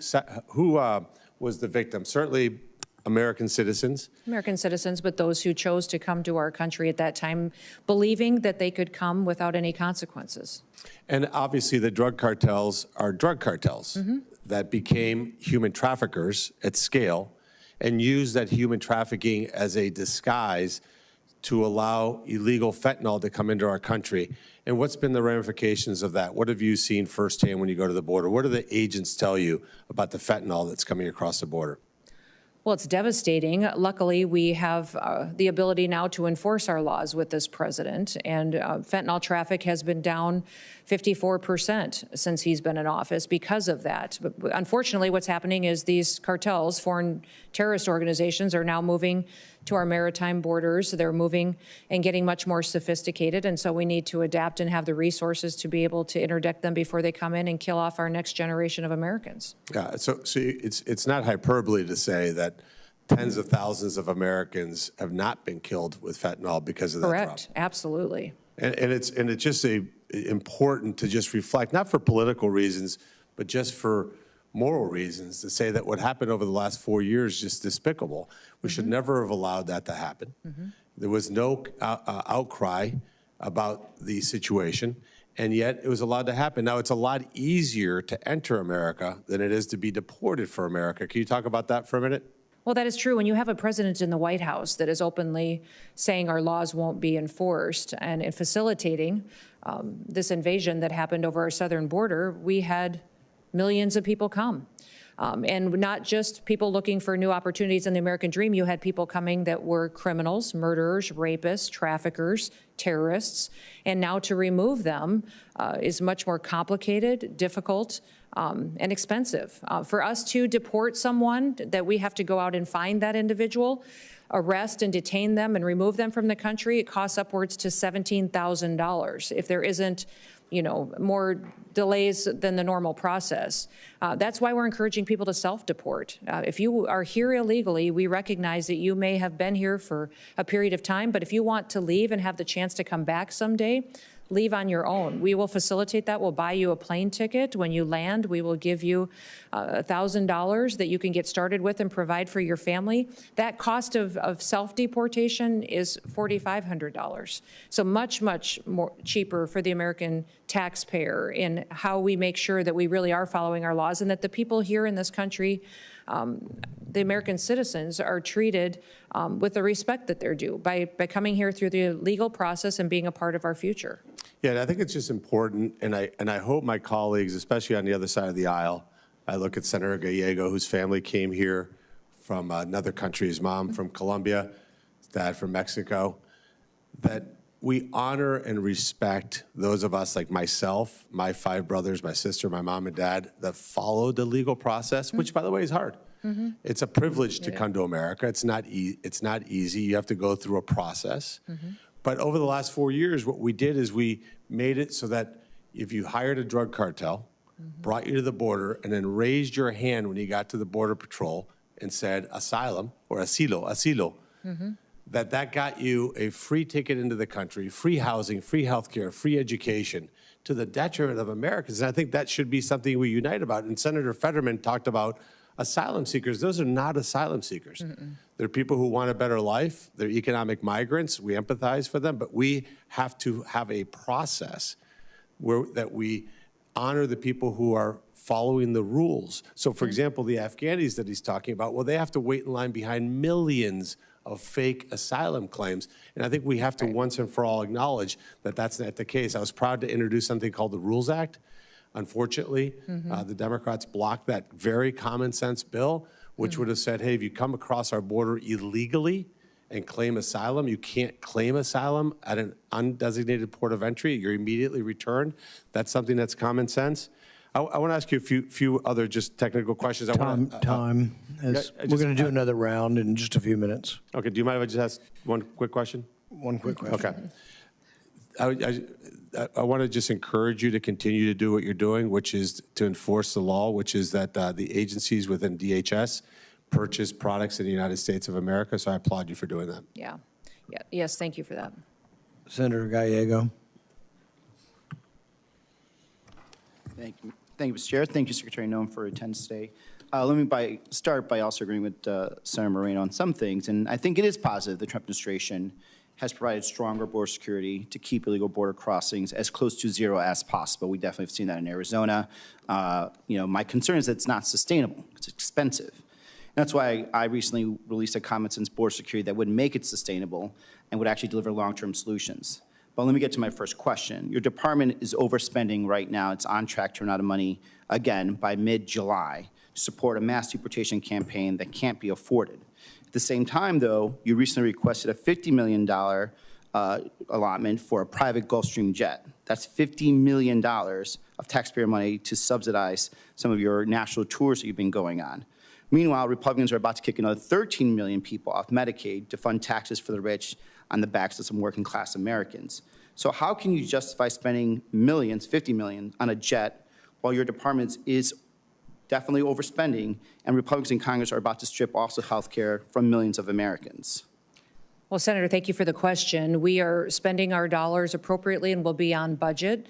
S14: was the victim? Certainly American citizens.
S1: American citizens, but those who chose to come to our country at that time, believing that they could come without any consequences.
S14: And obviously the drug cartels are drug cartels that became human traffickers at scale and used that human trafficking as a disguise to allow illegal fentanyl to come into our country. And what's been the ramifications of that? What have you seen firsthand when you go to the border? What do the agents tell you about the fentanyl that's coming across the border?
S1: Well, it's devastating. Luckily, we have the ability now to enforce our laws with this president, and fentanyl traffic has been down 54% since he's been in office because of that. But unfortunately, what's happening is these cartels, foreign terrorist organizations, are now moving to our maritime borders. They're moving and getting much more sophisticated, and so we need to adapt and have the resources to be able to interdict them before they come in and kill off our next generation of Americans.
S14: Yeah, so it's not hyperbole to say that tens of thousands of Americans have not been killed with fentanyl because of that problem.
S1: Correct, absolutely.
S14: And it's just important to just reflect, not for political reasons, but just for moral reasons, to say that what happened over the last 4 years is just despicable. We should never have allowed that to happen. There was no outcry about the situation, and yet it was allowed to happen. Now, it's a lot easier to enter America than it is to be deported for America. Can you talk about that for a minute?
S1: Well, that is true. When you have a president in the White House that is openly saying our laws won't be enforced and facilitating this invasion that happened over our southern border, we had millions of people come. And not just people looking for new opportunities in the American dream. You had people coming that were criminals, murderers, rapists, traffickers, terrorists. And now to remove them is much more complicated, difficult, and expensive. For us to deport someone, that we have to go out and find that individual, arrest and detain them and remove them from the country, it costs upwards to $17,000 if there isn't, more delays than the normal process. That's why we're encouraging people to self-deport. If you are here illegally, we recognize that you may have been here for a period of time, but if you want to leave and have the chance to come back someday, leave on your own. We will facilitate that. We'll buy you a plane ticket. When you land, we will give you $1,000 that you can get started with and provide for your family. That cost of self-deportation is $4,500. So much, much more cheaper for the American taxpayer in how we make sure that we really are following our laws and that the people here in this country, the American citizens, are treated with the respect that they're due by coming here through the legal process and being a part of our future.
S14: Yeah, and I think it's just important, and I hope my colleagues, especially on the other side of the aisle, I look at Senator Gallego, whose family came here from another country, his mom from Colombia, his dad from Mexico, that we honor and respect those of us like myself, my 5 brothers, my sister, my mom and dad, that followed the legal process, which, by the way, is hard. It's a privilege to come to America. It's not easy. You have to go through a process. But over the last 4 years, what we did is we made it so that if you hired a drug cartel, brought you to the border, and then raised your hand when you got to the Border Patrol and said asylum or asilo, that got you a free ticket into the country, free housing, free health care, free education, to the detriment of Americans. And I think that should be something we unite about. And Senator Fetterman talked about asylum seekers. Those are not asylum seekers. They're people who want a better life. They're economic migrants. We empathize for them, but we have to have a process that we honor the people who are following the rules. So, for example, the Afghanis that he's talking about, well, they have to wait in line behind millions of fake asylum claims. And I think we have to once and for all acknowledge that that's not the case. I was proud to introduce something called the Rules Act. Unfortunately, the Democrats blocked that very common sense bill, which would have said, hey, if you come across our border illegally and claim asylum, you can't claim asylum at an undesignated port of entry. You're immediately returned. That's something that's common sense. I want to ask you a few other just technical questions.
S2: We're going to do another round in just a few minutes.
S14: Okay, do you mind if I just ask one quick question?
S2: One quick question.
S14: Okay. I want to just encourage you to continue to do what you're doing, which is to enforce the law, which is that the agencies within DHS purchase products in the United States of America. So I applaud you for doing that.
S1: Yeah. Yes, thank you for that.
S2: Senator Gallego.
S15: Thank you, Mr. Chair. Thank you, Secretary Noem, for attendance today. Let me start by also agreeing with Senator Moreno on some things, and I think it is positive the Trump administration has provided stronger border security to keep illegal border crossings as close to zero as possible. We definitely have seen that in Arizona. My concern is that it's not sustainable. It's expensive. And that's why I recently released a common sense border security that would make it sustainable and would actually deliver long-term solutions. But let me get to my first question. Your department is overspending right now. It's on track to run out of money again by mid-July to support a mass deportation campaign that can't be afforded. At the same time, though, you recently requested a $50 million allotment for a private Gulfstream jet. That's $50 million of taxpayer money to subsidize some of your national tours that you've been going on. Meanwhile, Republicans are about to kick another 13 million people off Medicaid to fund taxes for the rich on the backs of some working-class Americans. So how can you justify spending millions, 50 million, on a jet while your department is definitely overspending and Republicans in Congress are about to strip also health care from millions of Americans?
S1: Well, Senator, thank you for the question. We are spending our dollars appropriately and will be on budget.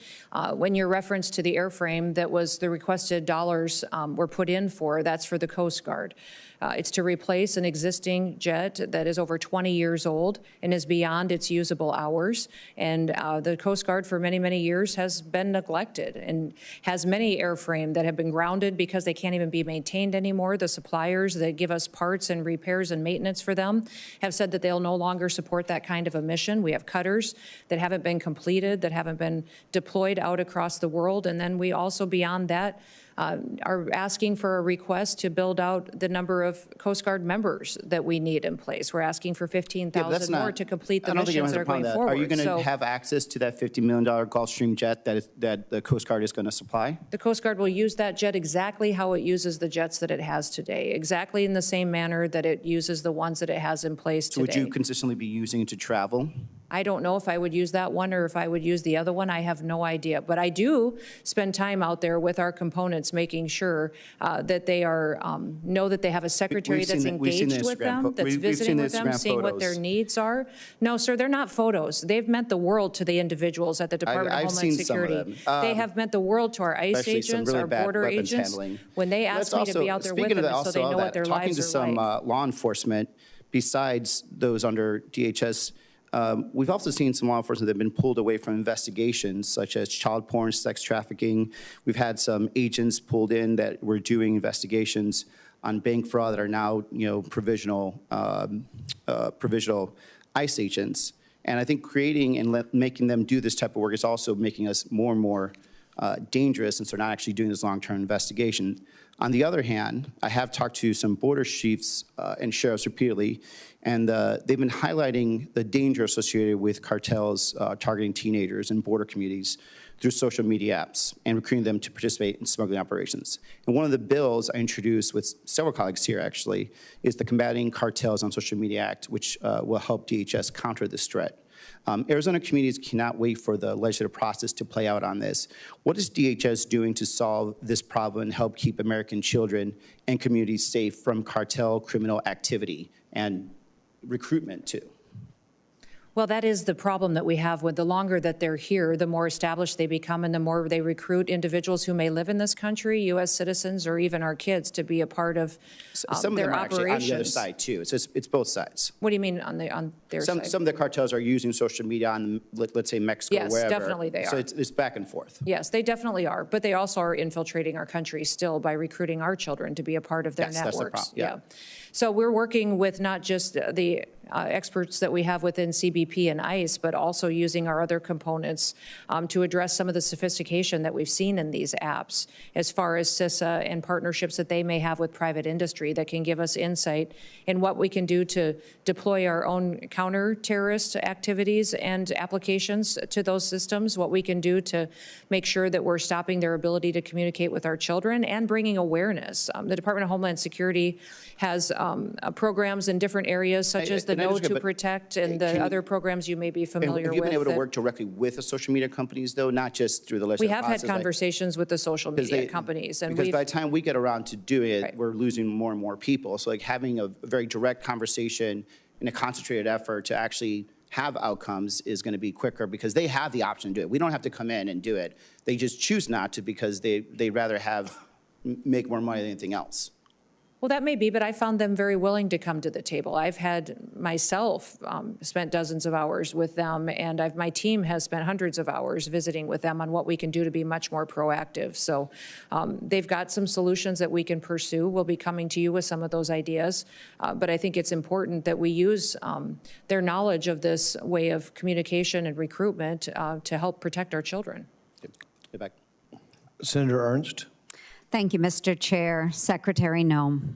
S1: When your reference to the airframe that was the requested dollars were put in for, that's for the Coast Guard. It's to replace an existing jet that is over 20 years old and is beyond its usable hours. And the Coast Guard for many, many years has been neglected and has many airframe that have been grounded because they can't even be maintained anymore. The suppliers that give us parts and repairs and maintenance for them have said that they'll no longer support that kind of a mission. We have cutters that haven't been completed, that haven't been deployed out across the world. And then we also, beyond that, are asking for a request to build out the number of Coast Guard members that we need in place. We're asking for 15,000 more to complete the missions that are going forward.
S15: Are you going to have access to that $50 million Gulfstream jet that the Coast Guard is going to supply?
S1: The Coast Guard will use that jet exactly how it uses the jets that it has today, exactly in the same manner that it uses the ones that it has in place today.
S15: So would you consistently be using it to travel?
S1: I don't know if I would use that one or if I would use the other one. I have no idea. But I do spend time out there with our components, making sure that they are know that they have a secretary that's engaged with them, that's visiting with them, seeing what their needs are. No, sir, they're not photos. They've meant the world to the individuals at the Department of Homeland Security. They have meant the world to our ICE agents, our border agents. When they ask me to be out there with them so they know what their lives are like.
S15: Talking to some law enforcement, besides those under DHS, we've also seen some law enforcement that have been pulled away from investigations, such as child porn, sex trafficking. We've had some agents pulled in that were doing investigations on bank fraud that are now, provisional ICE agents. And I think creating and making them do this type of work is also making us more and more dangerous, since they're not actually doing this long-term investigation. On the other hand, I have talked to some border chiefs and sheriffs repeatedly, and they've been highlighting the danger associated with cartels targeting teenagers in border communities through social media apps and recruiting them to participate in smuggling operations. And one of the bills I introduced with several colleagues here, actually, is the Combating Cartels on Social Media Act, which will help DHS counter this threat. Arizona communities cannot wait for the legislative process to play out on this. What is DHS doing to solve this problem and help keep American children and communities safe from cartel criminal activity and recruitment too?
S1: Well, that is the problem that we have. With the longer that they're here, the more established they become and the more they recruit individuals who may live in this country, U.S. citizens, or even our kids, to be a part of
S15: some
S1: their
S15: of them are
S1: operations.
S15: actually on the other side too. It's both sides.
S1: What do you mean on their side?
S15: Some of the cartels are using social media on, let's say, Mexico,
S1: yes,
S15: wherever.
S1: Yes, definitely they are.
S15: So it's back and forth.
S1: Yes, they definitely are. But they also are infiltrating our country still by recruiting our children to be a part of their networks.
S15: That's the problem. Yeah.
S1: So we're working with not just the experts that we have within CBP and ICE, but also using our other components to address some of the sophistication that we've seen in these apps, as far as CISA and partnerships that they may have with private industry that can give us insight in what we can do to deploy our own counter-terrorist activities and applications to those systems, what we can do to make sure that we're stopping their ability to communicate with our children and bringing awareness. The Department of Homeland Security has programs in different areas, such as the Know to Protect and the other programs you may be familiar with.
S15: Have you been able to work directly with the social media companies, though, not just through the legislative process?
S1: We have had conversations with the social media companies. And
S15: because by the time we get around to doing it, we're losing more and more people. So like having a very direct conversation in a concentrated effort to actually have outcomes is going to be quicker because they have the option to do it. We don't have to come in and do it. They just choose not to because they'd rather make more money than anything else.
S1: Well, that may be, but I found them very willing to come to the table. I've had myself spent dozens of hours with them, and my team has spent hundreds of hours visiting with them on what we can do to be much more proactive. So they've got some solutions that we can pursue. We'll be coming to you with some of those ideas, but I think it's important that we use their knowledge of this way of communication and recruitment to help protect our children.
S15: Get back.
S2: Senator Ernst.
S16: Thank you, Mr. Chair. Secretary Noem,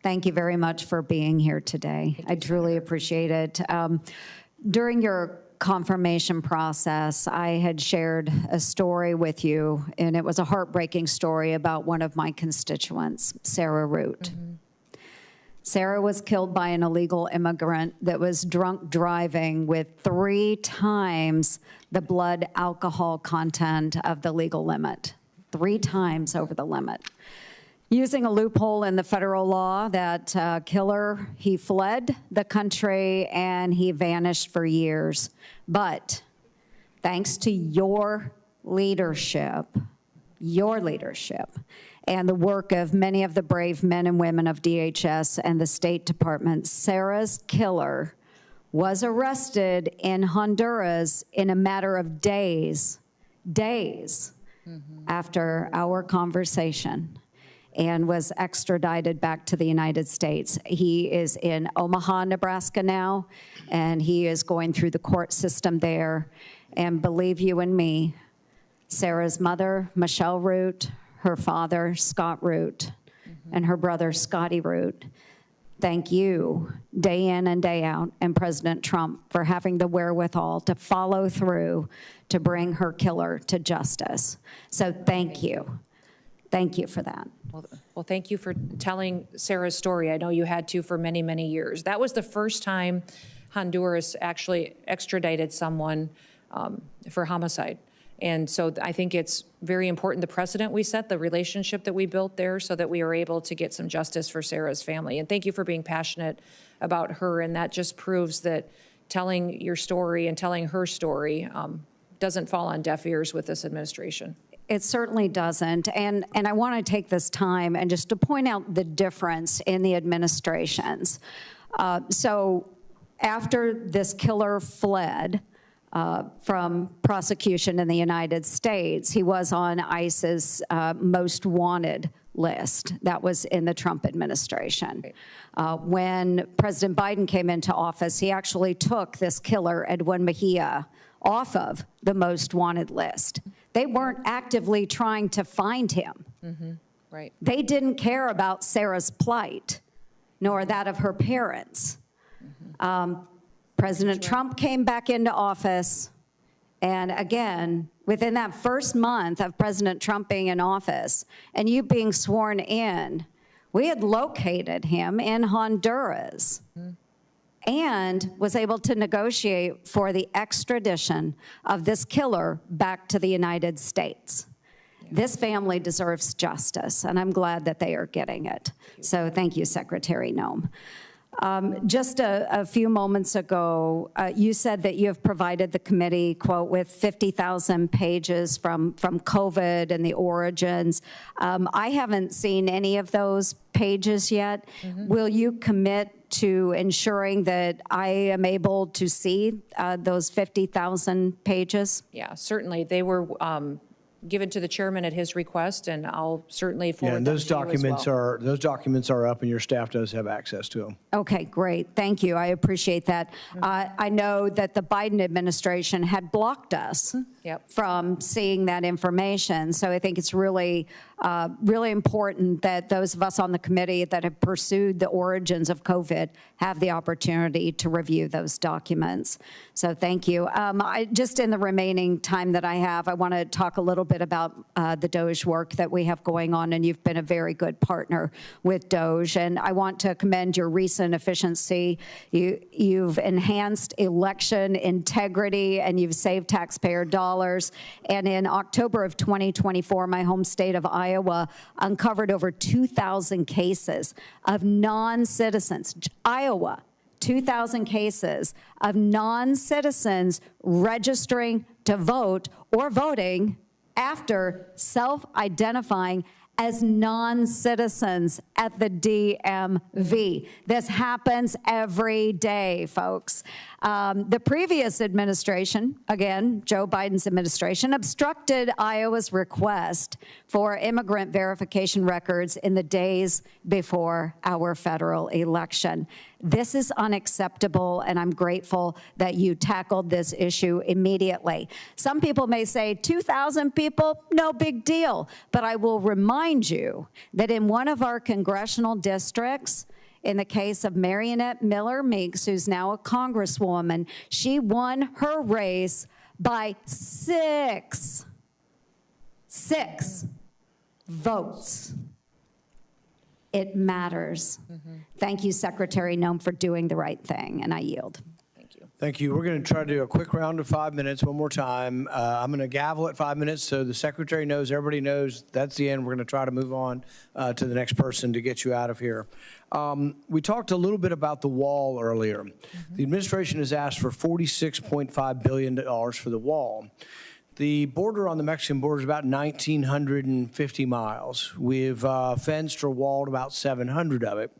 S16: thank you very much for being here today. I truly appreciate it. During your confirmation process, I had shared a story with you, and it was a heartbreaking story about one of my constituents, Sarah Root. Sarah was killed by an illegal immigrant that was drunk driving with 3 times the blood alcohol content of the legal limit. 3 times over the limit. Using a loophole in the federal law, that killer, he fled the country and he vanished for years. But thanks to your leadership, and the work of many of the brave men and women of DHS and the State Department, Sarah's killer was arrested in Honduras in a matter of days after our conversation, and was extradited back to the United States. He is in Omaha, Nebraska now, and he is going through the court system there. And believe you and me, Sarah's mother, Michelle Root, her father, Scott Root, and her brother, Scotty Root, thank you day in and day out, and President Trump for having the wherewithal to follow through to bring her killer to justice. So thank you. Thank you for that.
S1: Well, thank you for telling Sarah's story. I know you had to for many, many years. That was the first time Honduras actually extradited someone for homicide. And so I think it's very important, the precedent we set, the relationship that we built there, so that we are able to get some justice for Sarah's family. And thank you for being passionate about her. And that just proves that telling your story and telling her story doesn't fall on deaf ears with this administration.
S16: It certainly doesn't. And I want to take this time and just to point out the difference in the administrations. So after this killer fled from prosecution in the United States, he was on ICE's most wanted list. That was in the Trump administration. When President Biden came into office, he actually took this killer, Edwin Mejia, off of the most wanted list. They weren't actively trying to find him.
S1: Right.
S16: They didn't care about Sarah's plight, nor that of her parents. President Trump came back into office, and again, within that first month of President Trump being in office and you being sworn in, we had located him in Honduras and was able to negotiate for the extradition of this killer back to the United States. This family deserves justice, and I'm glad that they are getting it. So thank you, Secretary Noem. Just a few moments ago, you said that you have provided the committee, quote, with 50,000 pages from COVID and the origins. I haven't seen any of those pages yet. Will you commit to ensuring that I am able to see those 50,000 pages?
S1: Yeah, certainly. They were given to the chairman at his request, and I'll certainly forward
S2: Yeah, and
S1: them
S2: those
S1: to you as
S2: documents
S1: well.
S2: those documents are up, and your staff does have access to them.
S16: Okay, great. Thank you. I appreciate that. I know that the Biden administration had blocked us from seeing that information. So I think it's really, really important that those of us on the committee that have pursued the origins of COVID have the opportunity to review those documents. So thank you. Just in the remaining time that I have, I want to talk a little bit about the DOJ work that we have going on, and you've been a very good partner with DOJ. And I want to commend your recent efficiency. You've enhanced election integrity, and you've saved taxpayer dollars. And in October of 2024, my home state of Iowa uncovered over 2,000 cases of non-citizens. Iowa, 2,000 cases of non-citizens registering to vote or voting after self-identifying as non-citizens at the DMV. This happens every day, folks. The previous administration, again, Joe Biden's administration, obstructed Iowa's request for immigrant verification records in the days before our federal election. This is unacceptable, and I'm grateful that you tackled this issue immediately. Some people may say 2,000 people, no big deal, but I will remind you that in one of our congressional districts, in the case of Marionette Miller Meeks, who's now a congresswoman, she won her race by six votes. It matters. Thank you, Secretary Noem, for doing the right thing, and I yield.
S2: Thank you. We're going to try to do a quick round of 5 minutes one more time. I'm going to gavel at 5 minutes so the secretary knows, everybody knows that's the end. We're going to try to move on to the next person to get you out of here. We talked a little bit about the wall earlier. The administration has asked for $46.5 billion for the wall. The border on the Mexican border is about 1,950 miles. We've fenced or walled about 700 of it.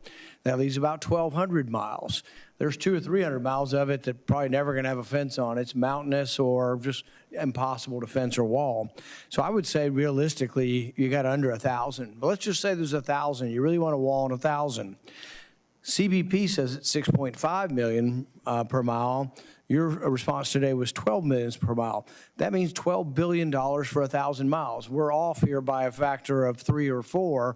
S2: That leaves about 1,200 miles. There's 200 or 300 miles of it that probably never going to have a fence on. It's mountainous or just impossible to fence or wall. So I would say realistically, you got under 1,000. But let's just say there's 1,000. You really want to wall on 1,000. CBP says it's $6.5 million per mile. Your response today was $12 million per mile. That means $12 billion for 1,000 miles. We're off here by a factor of 3 or 4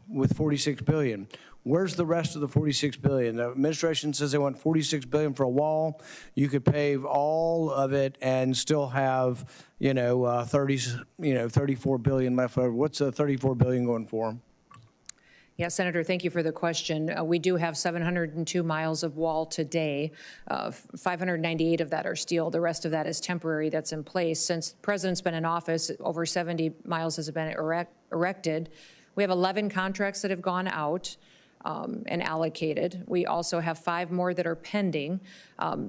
S2: with $46 billion. Where's the rest of the $46 billion? The administration says they want $46 billion for a wall. You could pave all of it and still have, $34 billion left over. What's the $34 billion going for?
S1: Yeah, Senator, thank you for the question. We do have 702 miles of wall today. 598 of that are steel. The rest of that is temporary that's in place. Since the president's been in office, over 70 miles has been erected. We have 11 contracts that have gone out and allocated. We also have 5 more that are pending.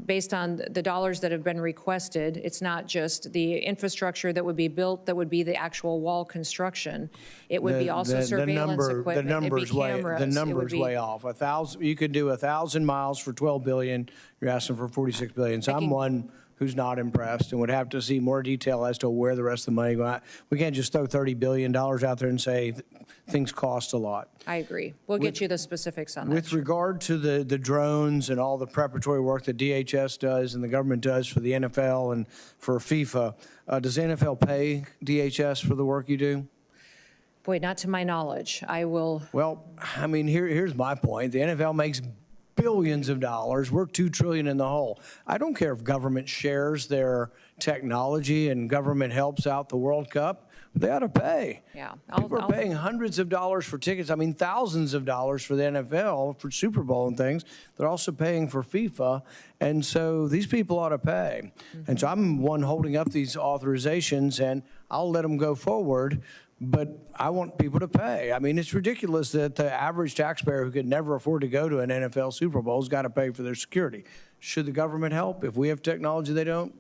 S1: Based on the dollars that have been requested, it's not just the infrastructure that would be built that would be the actual wall construction. It would be also surveillance equipment.
S2: The number's way off. 1,000. You could do 1,000 miles for $12 billion. You're asking for $46 billion. So I'm one who's not impressed and would have to see more detail as to where the rest of the money goes. We can't just throw $30 billion out there and say things cost a lot.
S1: I agree. We'll get you the specifics on that.
S2: With regard to the drones and all the preparatory work that DHS does and the government does for the NFL and for FIFA, does the NFL pay DHS for the work you do?
S1: Boy, not to my knowledge. I will.
S2: Well, I mean, here's my point. The NFL makes billions of dollars. We're $2 trillion in the hole. I don't care if government shares their technology and government helps out the World Cup. They ought to pay.
S1: Yeah.
S2: People are paying hundreds of dollars for tickets. I mean, thousands of dollars for the NFL, for Super Bowl and things. They're also paying for FIFA. And so these people ought to pay. And so I'm one holding up these authorizations, and I'll let them go forward. But I want people to pay. I mean, it's ridiculous that the average taxpayer who could never afford to go to an NFL Super Bowl has got to pay for their security. Should the government help? If we have technology they don't,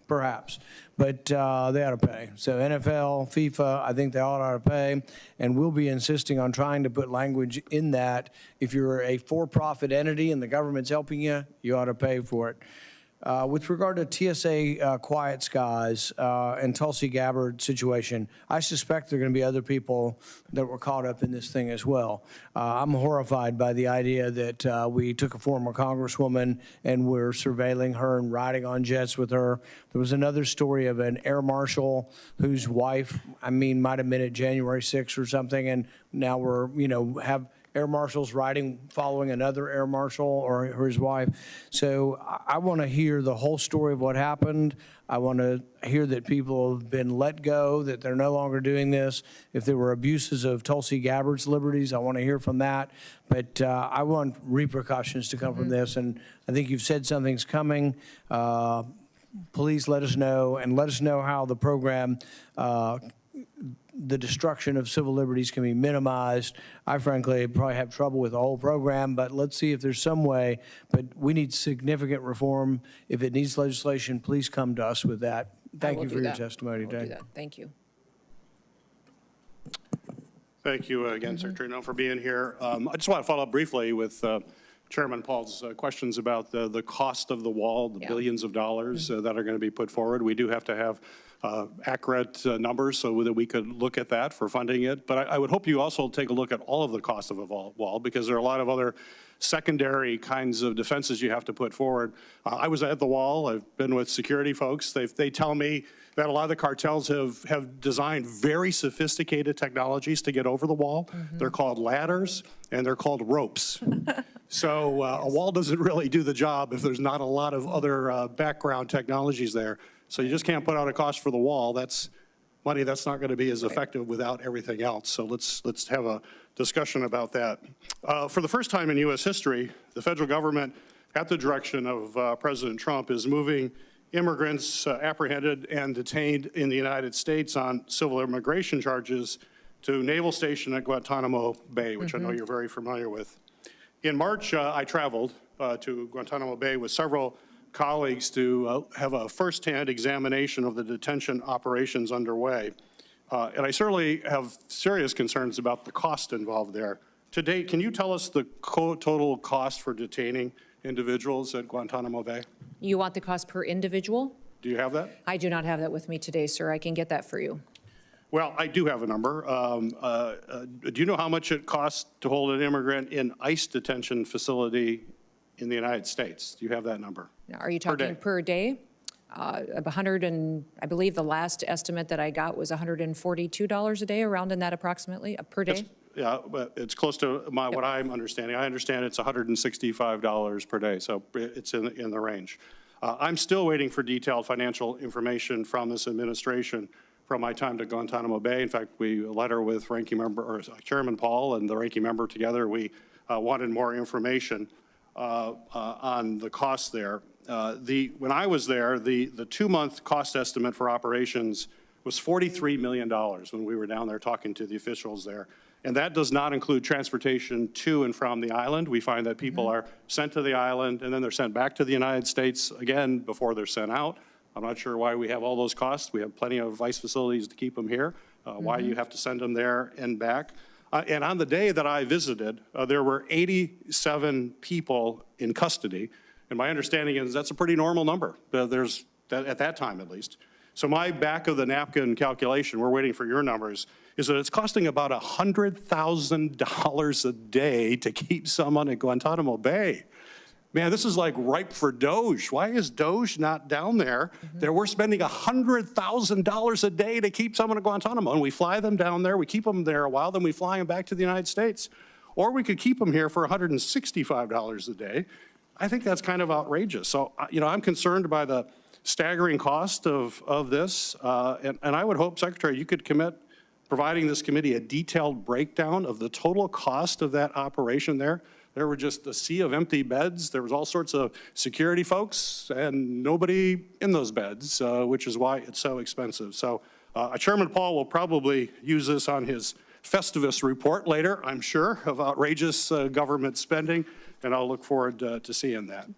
S2: perhaps. But they ought to pay. So NFL, FIFA, I think they all ought to pay. And we'll be insisting on trying to put language in that. If you're a for-profit entity and the government's helping you, you ought to pay for it. With regard to TSA Quiet Skies and Tulsi Gabbard situation, I suspect there are going to be other people that were caught up in this thing as well. I'm horrified by the idea that we took a former congresswoman and we're surveilling her and riding on jets with her. There was another story of an air marshal whose wife, might have been at January 6th or something, and now we're, have air marshals following another air marshal or his wife. So I want to hear the whole story of what happened. I want to hear that people have been let go, that they're no longer doing this. If there were abuses of Tulsi Gabbard's liberties, I want to hear from that. But I want repercussions to come from this, and I think you've said something's coming. Please let us know, and let us know how the program the destruction of civil liberties can be minimized. I frankly probably have trouble with the whole program, but let's see if there's some way. But we need significant reform. If it needs legislation, please come to us with that. Thank you for your testimony today.
S1: Thank you.
S3: Thank you again, Secretary Noem, for being here. I just want to follow up briefly with Chairman Paul's questions about the cost of the wall, the billions of dollars that are going to be put forward. We do have to have accurate numbers so that we could look at that for funding it. But I would hope you also take a look at all of the cost of a wall, because there are a lot of other secondary kinds of defenses you have to put forward. I was at the wall. I've been with security folks. They tell me that a lot of the cartels have designed very sophisticated technologies to get over the wall. They're called ladders and they're called ropes. So a wall doesn't really do the job if there's not a lot of other background technologies there. So you just can't put out a cost for the wall. That's money that's not going to be as effective without everything else. So let's have a discussion about that. For the first time in U.S. history, the federal government, at the direction of President Trump, is moving immigrants apprehended and detained in the United States on civil immigration charges to Naval Station at Guantanamo Bay, which I know you're very familiar with. In March, I traveled to Guantanamo Bay with several colleagues to have a firsthand examination of the detention operations underway. And I certainly have serious concerns about the cost involved there. To date, can you tell us the total cost for detaining individuals at Guantanamo Bay?
S1: You want the cost per individual?
S3: Do you have that?
S1: I do not have that with me today, sir. I can get that for you.
S3: Well, I do have a number. Do you know how much it costs to hold an immigrant in ICE detention facility in the United States? Do you have that number?
S1: Are you talking per day? 100 and I believe the last estimate that I got was $142 a day, around in that approximately, per day.
S3: Yeah, but it's close to what I'm understanding. I understand it's $165 per day, so it's in the range. I'm still waiting for detailed financial information from this administration from my time to Guantanamo Bay. In fact, a letter with Ranking Member, or Chairman Paul and the Ranking Member together, we wanted more information on the costs there. When I was there, the 2-month cost estimate for operations was $43 million when we were down there talking to the officials there. And that does not include transportation to and from the island. We find that people are sent to the island and then they're sent back to the United States again before they're sent out. I'm not sure why we have all those costs. We have plenty of ICE facilities to keep them here. Why you have to send them there and back. And on the day that I visited, there were 87 people in custody. And my understanding is that's a pretty normal number. At that time, at least. So my back of the napkin calculation, we're waiting for your numbers, is that it's costing about $100,000 a day to keep someone at Guantanamo Bay. Man, this is like ripe for Doge. Why is Doge not down there? We're spending $100,000 a day to keep someone at Guantanamo, and we fly them down there, we keep them there a while, then we fly them back to the United States. Or we could keep them here for $165 a day. I think that's kind of outrageous. So, I'm concerned by the staggering cost of this, and I would hope, Secretary, you could commit providing this committee a detailed breakdown of the total cost of that operation there. There were just a sea of empty beds. There was all sorts of security folks and nobody in those beds, which is why it's so expensive. So Chairman Paul will probably use this on his Festivus report later, I'm sure, of outrageous government spending, and I'll look forward to seeing that.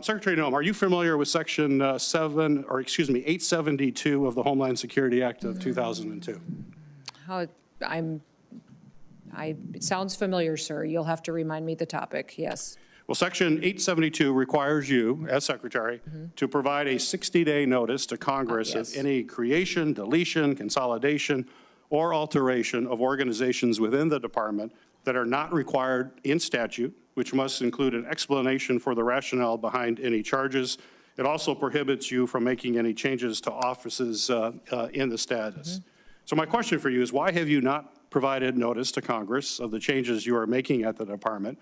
S3: Secretary Noem, are you familiar with Section 872 of the Homeland Security Act of 2002?
S1: It sounds familiar, sir. You'll have to remind me the topic, yes.
S3: Well, Section 872 requires you, as Secretary, to provide a 60-day notice to Congress of any creation, deletion, consolidation, or alteration of organizations within the department that are not required in statute, which must include an explanation for the rationale behind any charges. It also prohibits you from making any changes to offices in the status. So my question for you is, why have you not provided notice to Congress of the changes you are making at the department?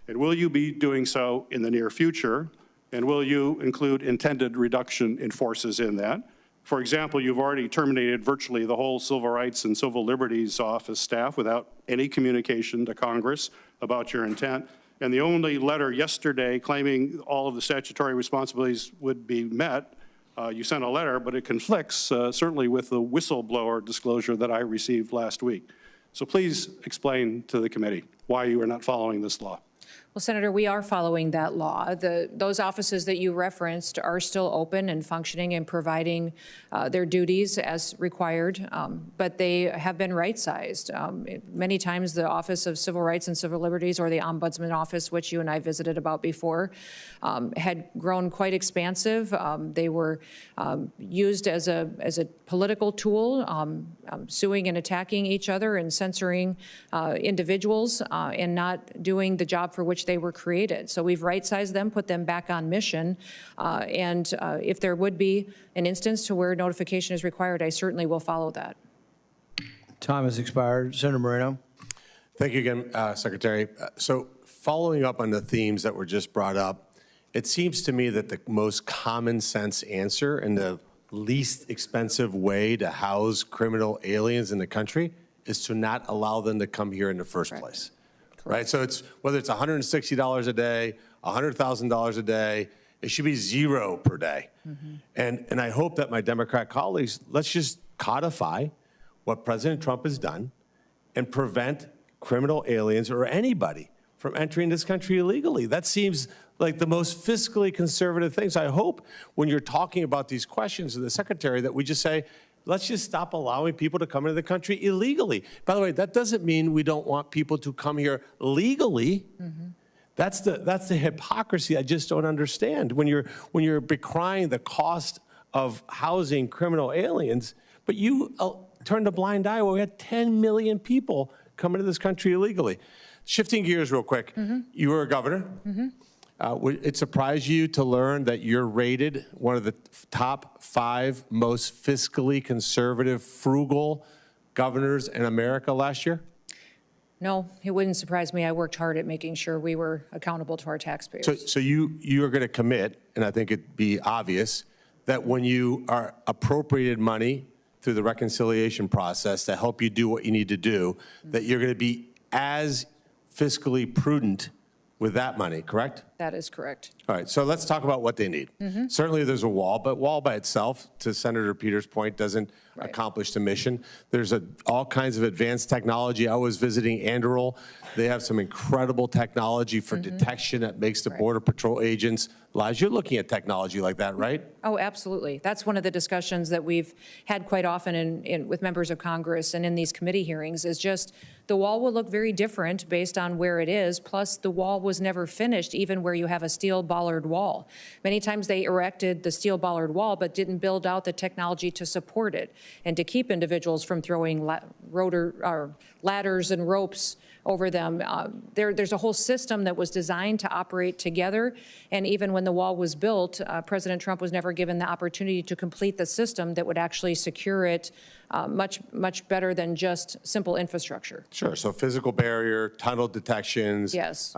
S3: And will you be doing so in the near future? And will you include intended reduction in forces in that? For example, you've already terminated virtually the whole Civil Rights and Civil Liberties Office staff without any communication to Congress about your intent. And the only letter yesterday claiming all of the statutory responsibilities would be met, you sent a letter, but it conflicts certainly with the whistleblower disclosure that I received last week. So please explain to the committee why you are not following this law.
S1: Well, Senator, we are following that law. Those offices that you referenced are still open and functioning and providing their duties as required, but they have been right-sized. Many times the Office of Civil Rights and Civil Liberties, or the Ombudsman Office, which you and I visited about before, had grown quite expansive. They were used as a political tool, suing and attacking each other and censoring individuals and not doing the job for which they were created. So we've right-sized them, put them back on mission, and if there would be an instance to where notification is required, I certainly will follow that.
S2: Time has expired. Senator Moreno.
S14: Thank you again, Secretary. So following up on the themes that were just brought up, it seems to me that the most common sense answer and the least expensive way to house criminal aliens in the country is to not allow them to come here in the first place. Right? So it's whether it's $160 a day, $100,000 a day, it should be zero per day. And I hope that my Democrat colleagues, let's just codify what President Trump has done and prevent criminal aliens or anybody from entering this country illegally. That seems like the most fiscally conservative thing. So I hope when you're talking about these questions to the Secretary that we just say, let's just stop allowing people to come into the country illegally. By the way, that doesn't mean we don't want people to come here legally. That's the hypocrisy I just don't understand. When you're decrying the cost of housing criminal aliens, but you turned a blind eye when we had 10 million people come into this country illegally. Shifting gears real quick, you were a governor. Would it surprise you to learn that you're rated one of the top 5 most fiscally conservative, frugal governors in America last year?
S1: No, it wouldn't surprise me. I worked hard at making sure we were accountable to our taxpayers.
S14: So you are going to commit, and I think it'd be obvious, that when you are appropriated money through the reconciliation process to help you do what you need to do, that you're going to be as fiscally prudent with that money, correct?
S1: That is correct.
S14: All right, so let's talk about what they need. Certainly there's a wall, but wall by itself, to Senator Peters' point, doesn't accomplish the mission. There's all kinds of advanced technology. I was visiting Anderl. They have some incredible technology for detection that makes the Border Patrol agents' lives. You're looking at technology like that, right?
S1: Oh, absolutely. That's one of the discussions that we've had quite often with members of Congress and in these committee hearings, is just the wall will look very different based on where it is, plus the wall was never finished, even where you have a steel bollard wall. Many times they erected the steel bollard wall but didn't build out the technology to support it and to keep individuals from throwing ladders and ropes over them. There's a whole system that was designed to operate together, and even when the wall was built, President Trump was never given the opportunity to complete the system that would actually secure it much better than just simple infrastructure.
S14: Sure, so physical barrier, tunnel detections.
S1: Yes,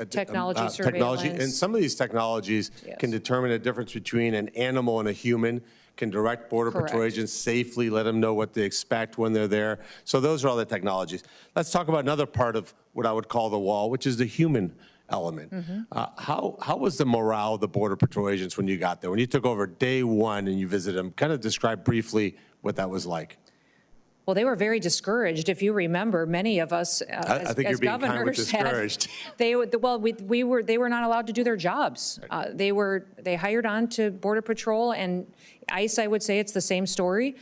S1: technology surveillance.
S14: And some of these technologies can determine the difference between an animal and a human, can direct Border Patrol agents safely, let them know what they expect when they're there. So those are all the technologies. Let's talk about another part of what I would call the wall, which is the human element. How was the morale of the Border Patrol agents when you got there? When you took over day one and you visited them, kind of describe briefly what that was like.
S1: Well, they were very discouraged. If you remember, many of us
S14: I think
S1: as
S14: you're being
S1: governors
S14: kind of discouraged.
S1: they were not allowed to do their jobs. They hired on to Border Patrol and ICE. I would say it's the same story,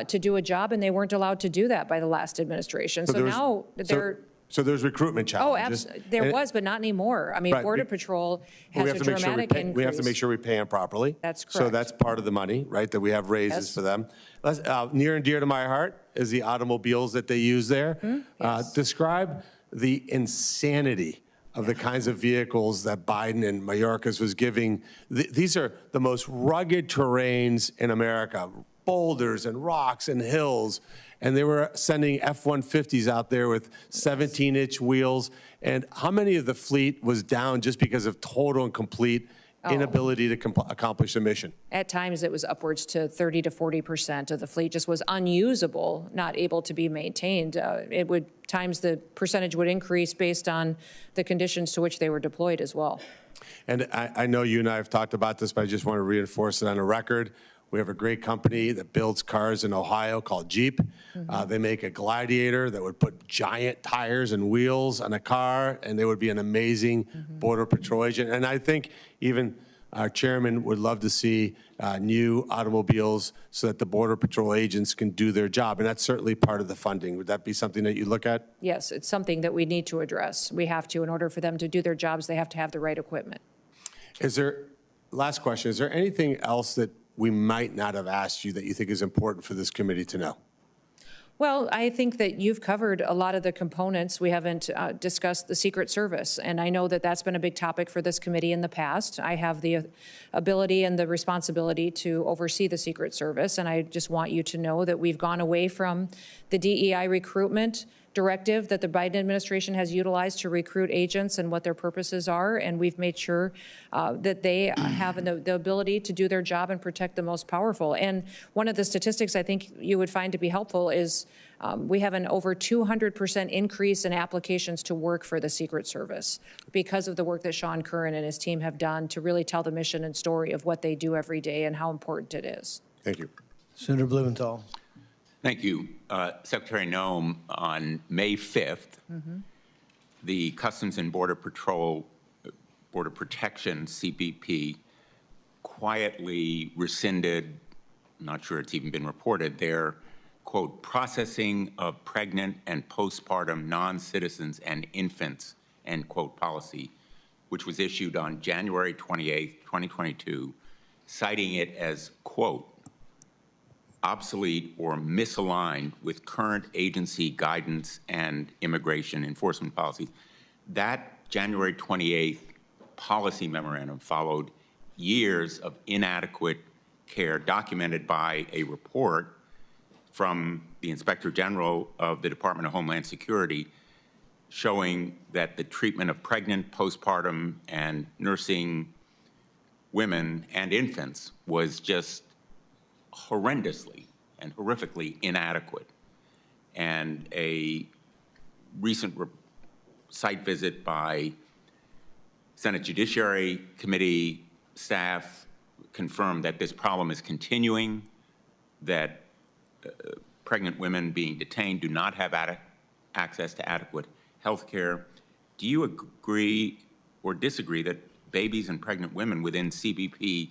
S1: to do a job, and they weren't allowed to do that by the last administration. So now
S14: So there's recruitment challenges.
S1: Oh, there was, but not anymore. I mean,
S14: Right.
S1: Border Patrol
S14: We
S1: has
S14: have
S1: a
S14: to make sure
S1: dramatic increase.
S14: we have to make sure we pay them properly.
S1: That's
S14: So
S1: correct.
S14: that's part of the money, right, that we have raises
S1: Yes.
S14: for them. Near and dear to my heart is the automobiles that they use there.
S1: Yes.
S14: Describe the insanity of the kinds of vehicles that Biden and Mayorkas was giving. These are the most rugged terrains in America, boulders and rocks and hills. And they were sending F-150s out there with 17-inch wheels. And how many of the fleet was down just because of total and complete inability to accomplish the mission?
S1: At times, it was upwards to 30 to 40% of the fleet just was unusable, not able to be maintained. Times the percentage would increase based on the conditions to which they were deployed as well.
S14: And I know you and I have talked about this, but I just want to reinforce it on the record. We have a great company that builds cars in Ohio called Jeep. They make a Gladiator that would put giant tires and wheels on a car, and they would be an amazing Border Patrol agent. And I think even our chairman would love to see new automobiles so that the Border Patrol agents can do their job. And that's certainly part of the funding. Would that be something that you look at?
S1: Yes, it's something that we need to address. We have to, in order for them to do their jobs, they have to have the right equipment.
S14: Last question, is there anything else that we might not have asked you that you think is important for this committee to know?
S1: Well, I think that you've covered a lot of the components. We haven't discussed the Secret Service, and I know that that's been a big topic for this committee in the past. I have the ability and the responsibility to oversee the Secret Service, and I just want you to know that we've gone away from the DEI recruitment directive that the Biden administration has utilized to recruit agents and what their purposes are, and we've made sure that they have the ability to do their job and protect the most powerful. And one of the statistics I think you would find to be helpful is we have an over 200% increase in applications to work for the Secret Service because of the work that Sean Curran and his team have done to really tell the mission and story of what they do every day and how important it is.
S14: Thank you.
S2: Senator Blumenthal.
S7: Thank you. Secretary Noem, on May 5th, the Customs and Border Patrol, Border Protection, CBP, quietly rescinded, I'm not sure it's even been reported, their, quote, processing of pregnant and postpartum non-citizens and infants, end quote, policy, which was issued on January 28th, 2022, citing it as, quote, obsolete or misaligned with current agency guidance and immigration enforcement policies. That January 28th policy memorandum followed years of inadequate care documented by a report from the Inspector General of the Department of Homeland Security showing that the treatment of pregnant, postpartum, and nursing women and infants was just horrendously and horrifically inadequate. And a recent site visit by Senate Judiciary Committee staff confirmed that this problem is continuing, that pregnant women being detained do not have access to adequate health care. Do you agree or disagree that babies and pregnant women within CBP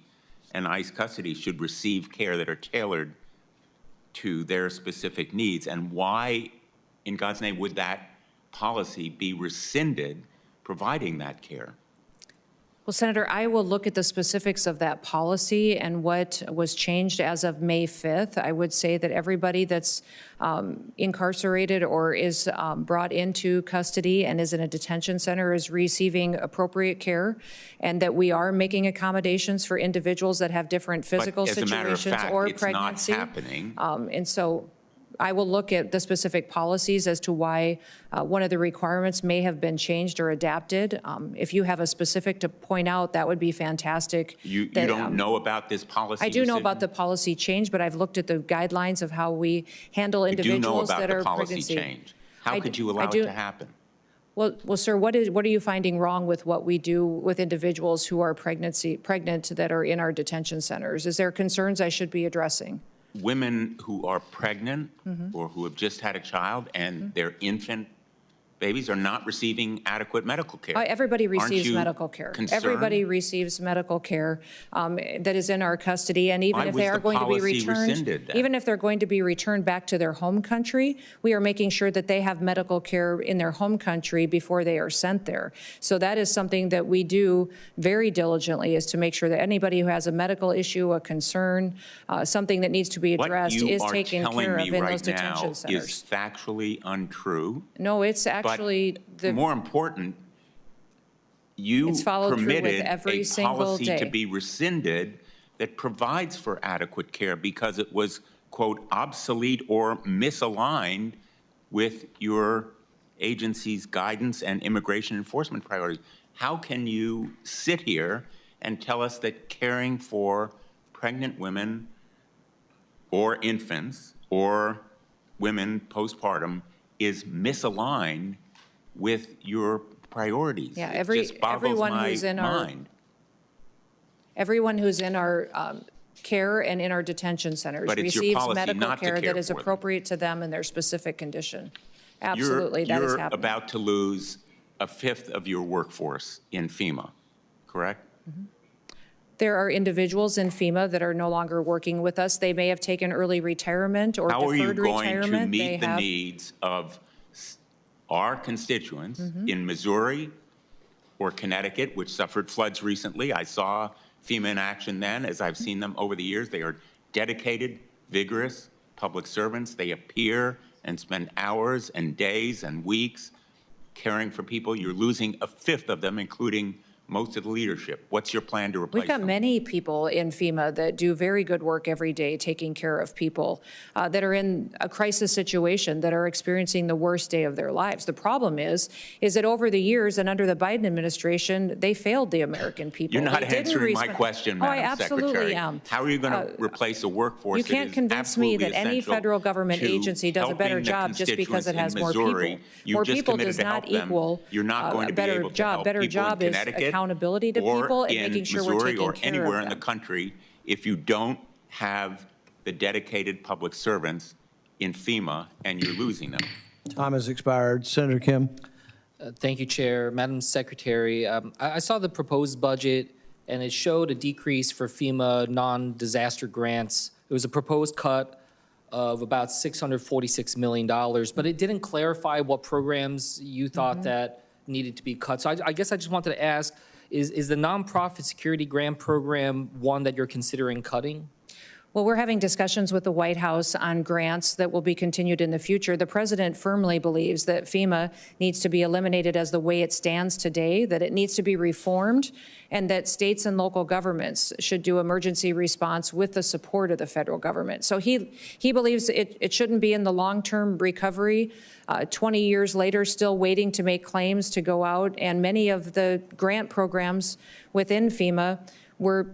S7: and ICE custody should receive care that are tailored to their specific needs? And why, in God's name, would that policy be rescinded providing that care?
S1: Well, Senator, I will look at the specifics of that policy and what was changed as of May 5th. I would say that everybody that's incarcerated or is brought into custody and is in a detention center is receiving appropriate care, and that we are making accommodations for individuals that have different physical
S7: situations or pregnancy.
S1: But as a matter of fact, it's not
S7: happening.
S1: And so I will look at the specific policies as to why one of the requirements may have been changed or adapted. If you have a specific to point out, that would be fantastic.
S7: You don't know about this policy?
S1: I do know about the policy change, but I've looked at the guidelines of how we handle individuals that are pregnancy.
S7: You do know about the policy change. How could you allow it to happen?
S1: Well, sir, what are you finding wrong with what we do with individuals who are pregnant that are in our detention centers? Is there concerns I should be addressing?
S7: Women who are pregnant or who have just had a child and their infant babies are not receiving adequate medical care.
S1: Everybody
S7: Aren't
S1: receives
S7: you
S1: medical care.
S7: concerned?
S1: Everybody receives medical care that is in our custody, and even
S7: Why
S1: if
S7: was
S1: they are
S7: the
S1: going to be
S7: policy
S1: returned,
S7: rescinded then?
S1: even if they're going to be returned back to their home country, we are making sure that they have medical care in their home country before they are sent there. So that is something that we do very diligently, is to make sure that anybody who has a medical issue, a concern, something that needs to be addressed is taken care of in those detention centers.
S7: What you are telling me right now is factually untrue.
S1: No, it's actually
S7: more important, you
S1: It's followed through with
S7: permitted
S1: every
S7: a
S1: single
S7: policy to
S1: day.
S7: be rescinded that provides for adequate care because it was, quote, obsolete or misaligned with your agency's guidance and immigration enforcement priorities. How can you sit here and tell us that caring for pregnant women or infants or women postpartum is misaligned with your priorities?
S1: Yeah,
S7: It just boggles
S1: everyone
S7: my
S1: who's in
S7: mind.
S1: everyone who's in our care and in our detention centers
S7: But it's your
S1: receives
S7: policy
S1: medical
S7: not to
S1: care
S7: care
S1: that is
S7: for them.
S1: appropriate to them and their specific condition. Absolutely, that is
S7: You're
S1: happening.
S7: about to lose a fifth of your workforce in FEMA, correct?
S1: There are individuals in FEMA that are no longer working with us. They may have taken early retirement or
S7: How are you
S1: deferred
S7: going to
S1: retirement. They
S7: meet the
S1: have-
S7: needs of our constituents
S1: Mm-hmm.
S7: in Missouri or Connecticut, which suffered floods recently? I saw FEMA in action then, as I've seen them over the years. They are dedicated, vigorous public servants. They appear and spend hours and days and weeks caring for people. You're losing a fifth of them, including most of the leadership. What's your plan to replace
S1: We've got
S7: them?
S1: many people in FEMA that do very good work every day taking care of people that are in a crisis situation, that are experiencing the worst day of their lives. The problem is that over the years and under the Biden administration, they failed the American people.
S7: You're not
S1: They didn't
S7: answering my
S1: respect-
S7: question,
S1: Oh, I
S7: Madam
S1: absolutely
S7: Secretary.
S1: am.
S7: How are you going to replace a workforce
S1: You can't
S7: that is
S1: convince me that
S7: absolutely
S1: any
S7: essential
S1: federal government
S7: to
S1: agency does a better
S7: helping the
S1: job just because it has
S7: constituents
S1: more
S7: in Missouri?
S1: people.
S7: You
S1: More
S7: just
S1: people
S7: committed
S1: does
S7: to
S1: not
S7: help them.
S1: equal
S7: You're not going
S1: a
S7: to be
S1: better
S7: able to
S1: job.
S7: help
S1: Better
S7: people in
S1: job is
S7: Connecticut
S1: accountability to
S7: or
S1: people and
S7: in
S1: making sure we're
S7: Missouri
S1: taking
S7: or
S1: care of
S7: anywhere in the
S1: them.
S7: country if you don't have the dedicated public servants in FEMA and you're losing them.
S2: Time has expired. Senator Kim.
S9: Thank you, Chair. Madam Secretary, I saw the proposed budget, and it showed a decrease for FEMA non-disaster grants. It was a proposed cut of about $646 million, but it didn't clarify what programs you thought that needed to be cut. So I guess I just wanted to ask, is the nonprofit security grant program one that you're considering cutting?
S1: Well, we're having discussions with the White House on grants that will be continued in the future. The president firmly believes that FEMA needs to be eliminated as the way it stands today, that it needs to be reformed, and that states and local governments should do emergency response with the support of the federal government. So he believes it shouldn't be in the long-term recovery, 20 years later, still waiting to make claims to go out. And many of the grant programs within FEMA were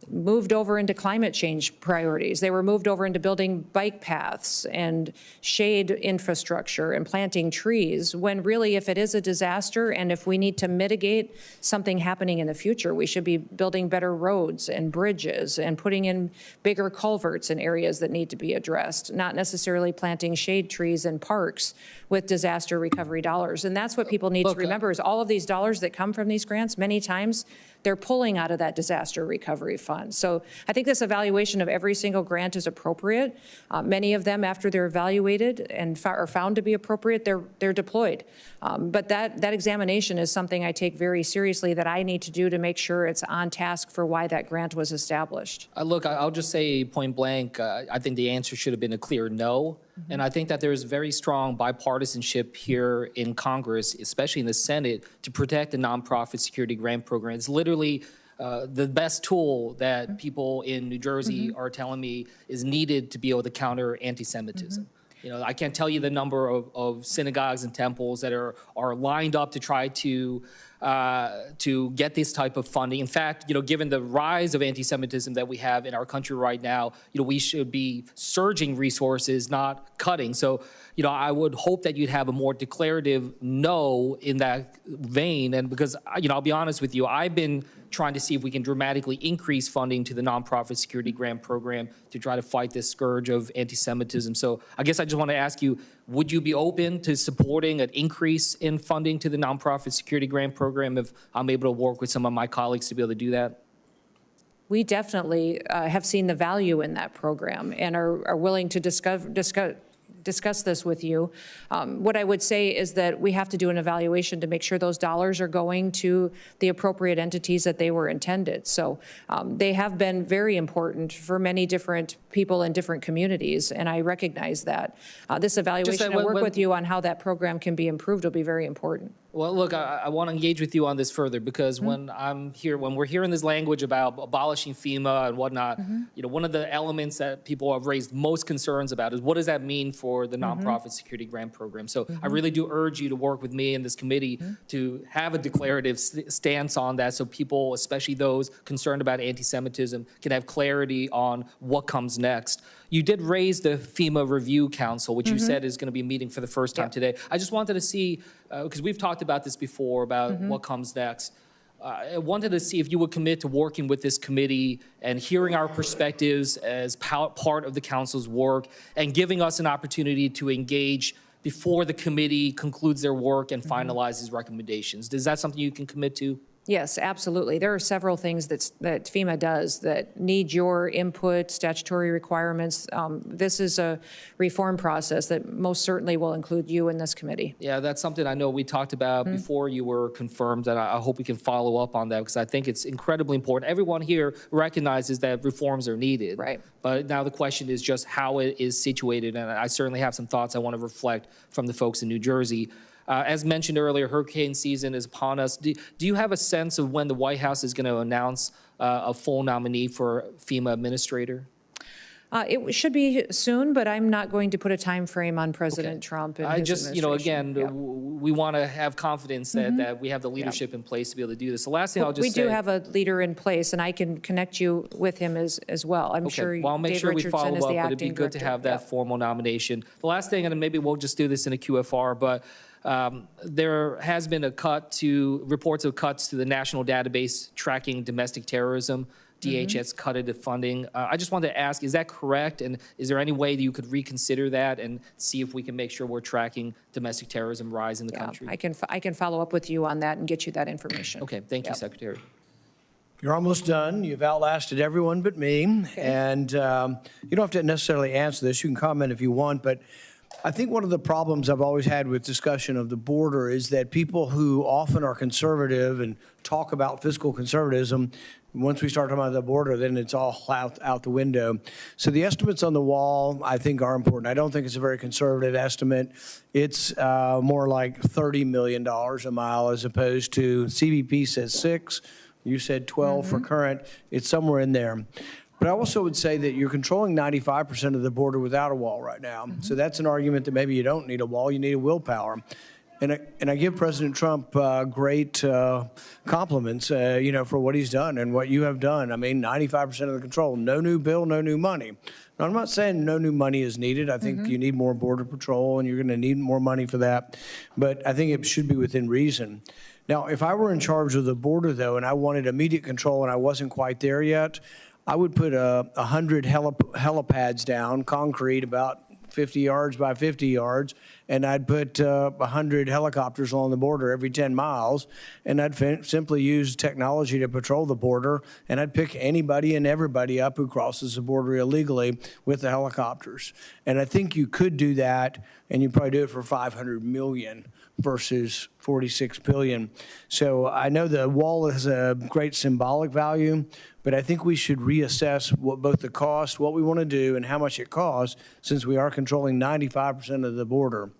S1: moved over into climate change priorities. They were moved over into building bike paths and shade infrastructure and planting trees, when really, if it is a disaster and if we need to mitigate something happening in the future, we should be building better roads and bridges and putting in bigger culverts in areas that need to be addressed, not necessarily planting shade trees in parks with disaster recovery dollars. And that's what people need to remember, is all of these dollars that come from these grants, many times they're pulling out of that disaster recovery fund. So I think this evaluation of every single grant is appropriate. Many of them, after they're evaluated and are found to be appropriate, they're deployed. But that examination is something I take very seriously, that I need to do to make sure it's on task for why that grant was established.
S9: Look, I'll just say point blank, I think the answer should have been a clear no. And I think that there's very strong bipartisanship here in Congress, especially in the Senate, to protect the nonprofit security grant program. It's literally the best tool that people in New Jersey are telling me is needed to be able to counter anti-Semitism. You know, I can't tell you the number of synagogues and temples that are lined up to try to to get this type of funding. In fact, given the rise of anti-Semitism that we have in our country right now, we should be surging resources, not cutting. So, I would hope that you'd have a more declarative no in that vein. And because, I'll be honest with you, I've been trying to see if we can dramatically increase funding to the nonprofit security grant program to try to fight this scourge of anti-Semitism. So I guess I just want to ask you, would you be open to supporting an increase in funding to the nonprofit security grant program if I'm able to work with some of my colleagues to be able to do that?
S1: We definitely have seen the value in that program and are willing to discuss this with you. What I would say is that we have to do an evaluation to make sure those dollars are going to the appropriate entities that they were intended. So they have been very important for many different people in different communities, and I recognize that. This evaluation and work with you on how that program can be improved will be very important.
S9: Well, look, I want to engage with you on this further because when we're hearing this language about abolishing FEMA and whatnot, one of the elements that people have raised most concerns about is what does that mean for the nonprofit security grant program? So I really do urge you to work with me and this committee to have a declarative stance on that so people, especially those concerned about anti-Semitism, can have clarity on what comes next. You did raise the FEMA Review Council, which you said is going to be meeting for the first time today. I just wanted to see, because we've talked about this before, about what comes next. I wanted to see if you would commit to working with this committee and hearing our perspectives as part of the council's work and giving us an opportunity to engage before the committee concludes their work and finalizes recommendations. Is that something you can commit to?
S1: Yes, absolutely. There are several things that FEMA does that need your input, statutory requirements. This is a reform process that most certainly will include you in this committee.
S9: Yeah, that's something I know we talked about before you were confirmed, and I hope we can follow up on that because I think it's incredibly important. Everyone here recognizes that reforms are needed.
S1: Right.
S9: But now the question is just how it is situated, and I certainly have some thoughts I want to reflect from the folks in New Jersey. As mentioned earlier, hurricane season is upon us. Do you have a sense of when the White House is going to announce a full nominee for FEMA administrator?
S1: It should be soon, but I'm not going to put a time frame on President Trump and his administration.
S9: We want to have confidence that we have the leadership in place to be able to do this. The last thing I'll just say.
S1: We do have a leader in place, and I can connect you with him as well. I'm sure
S9: Well, I'll make
S1: Dave
S9: sure we
S1: Richardson
S9: follow
S1: is
S9: up,
S1: the
S9: but it'd be
S1: acting
S9: good to
S1: director.
S9: have that formal nomination. The last thing, and maybe we'll just do this in a QFR, but there has been reports of cuts to the national database tracking domestic terrorism. DHS cutted the funding. I just wanted to ask, is that correct? And is there any way that you could reconsider that and see if we can make sure we're tracking domestic terrorism rise in the country?
S1: I can follow up with you on that and get you that information.
S9: Okay, thank you, Secretary.
S2: You're almost done. You've outlasted everyone but me. Okay. And you don't have to necessarily answer this. You can comment if you want, but I think one of the problems I've always had with discussion of the border is that people who often are conservative and talk about fiscal conservatism, once we start talking about the border, then it's all out the window. So the estimates on the wall, I think, are important. I don't think it's a very conservative estimate. It's more like $30 million a mile as opposed to CBP says 6. You said 12 for current. It's somewhere in there. But I also would say that you're controlling 95% of the border without a wall right now. So that's an argument that maybe you don't need a wall, you need a willpower. And I give President Trump great compliments, for what he's done and what you have done. I mean, 95% of the control, no new bill, no new money. Now, I'm not saying no new money is needed. I think you need more border patrol and you're going to need more money for that. But I think it should be within reason. Now, if I were in charge of the border, though, and I wanted immediate control and I wasn't quite there yet, I would put 100 helipads down, concrete, about 50 yards by 50 yards, and I'd put 100 helicopters along the border every 10 miles, and I'd simply use technology to patrol the border, and I'd pick anybody and everybody up who crosses the border illegally with the helicopters. And I think you could do that, and you'd probably do it for $500 million versus $46 billion. So I know the wall has a great symbolic value, but I think we should reassess both the cost, what we want to do, and how much it costs, since we are controlling 95% of the border.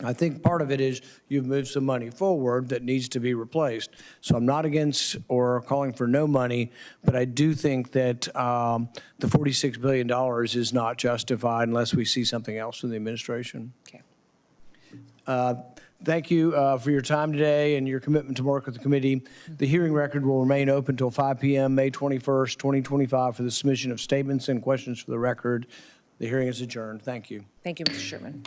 S2: I think part of it is you've moved some money forward that needs to be replaced. So I'm not against or calling for no money, but I do think that the $46 billion is not justified unless we see something else from the administration.
S1: Okay.
S2: Thank you for your time today and your commitment to work with the committee. The hearing record will remain open until 5 p.m. May 21st, 2025 for the submission of statements and questions for the record. The hearing is adjourned. Thank you.
S1: Thank you, Mr. Chairman.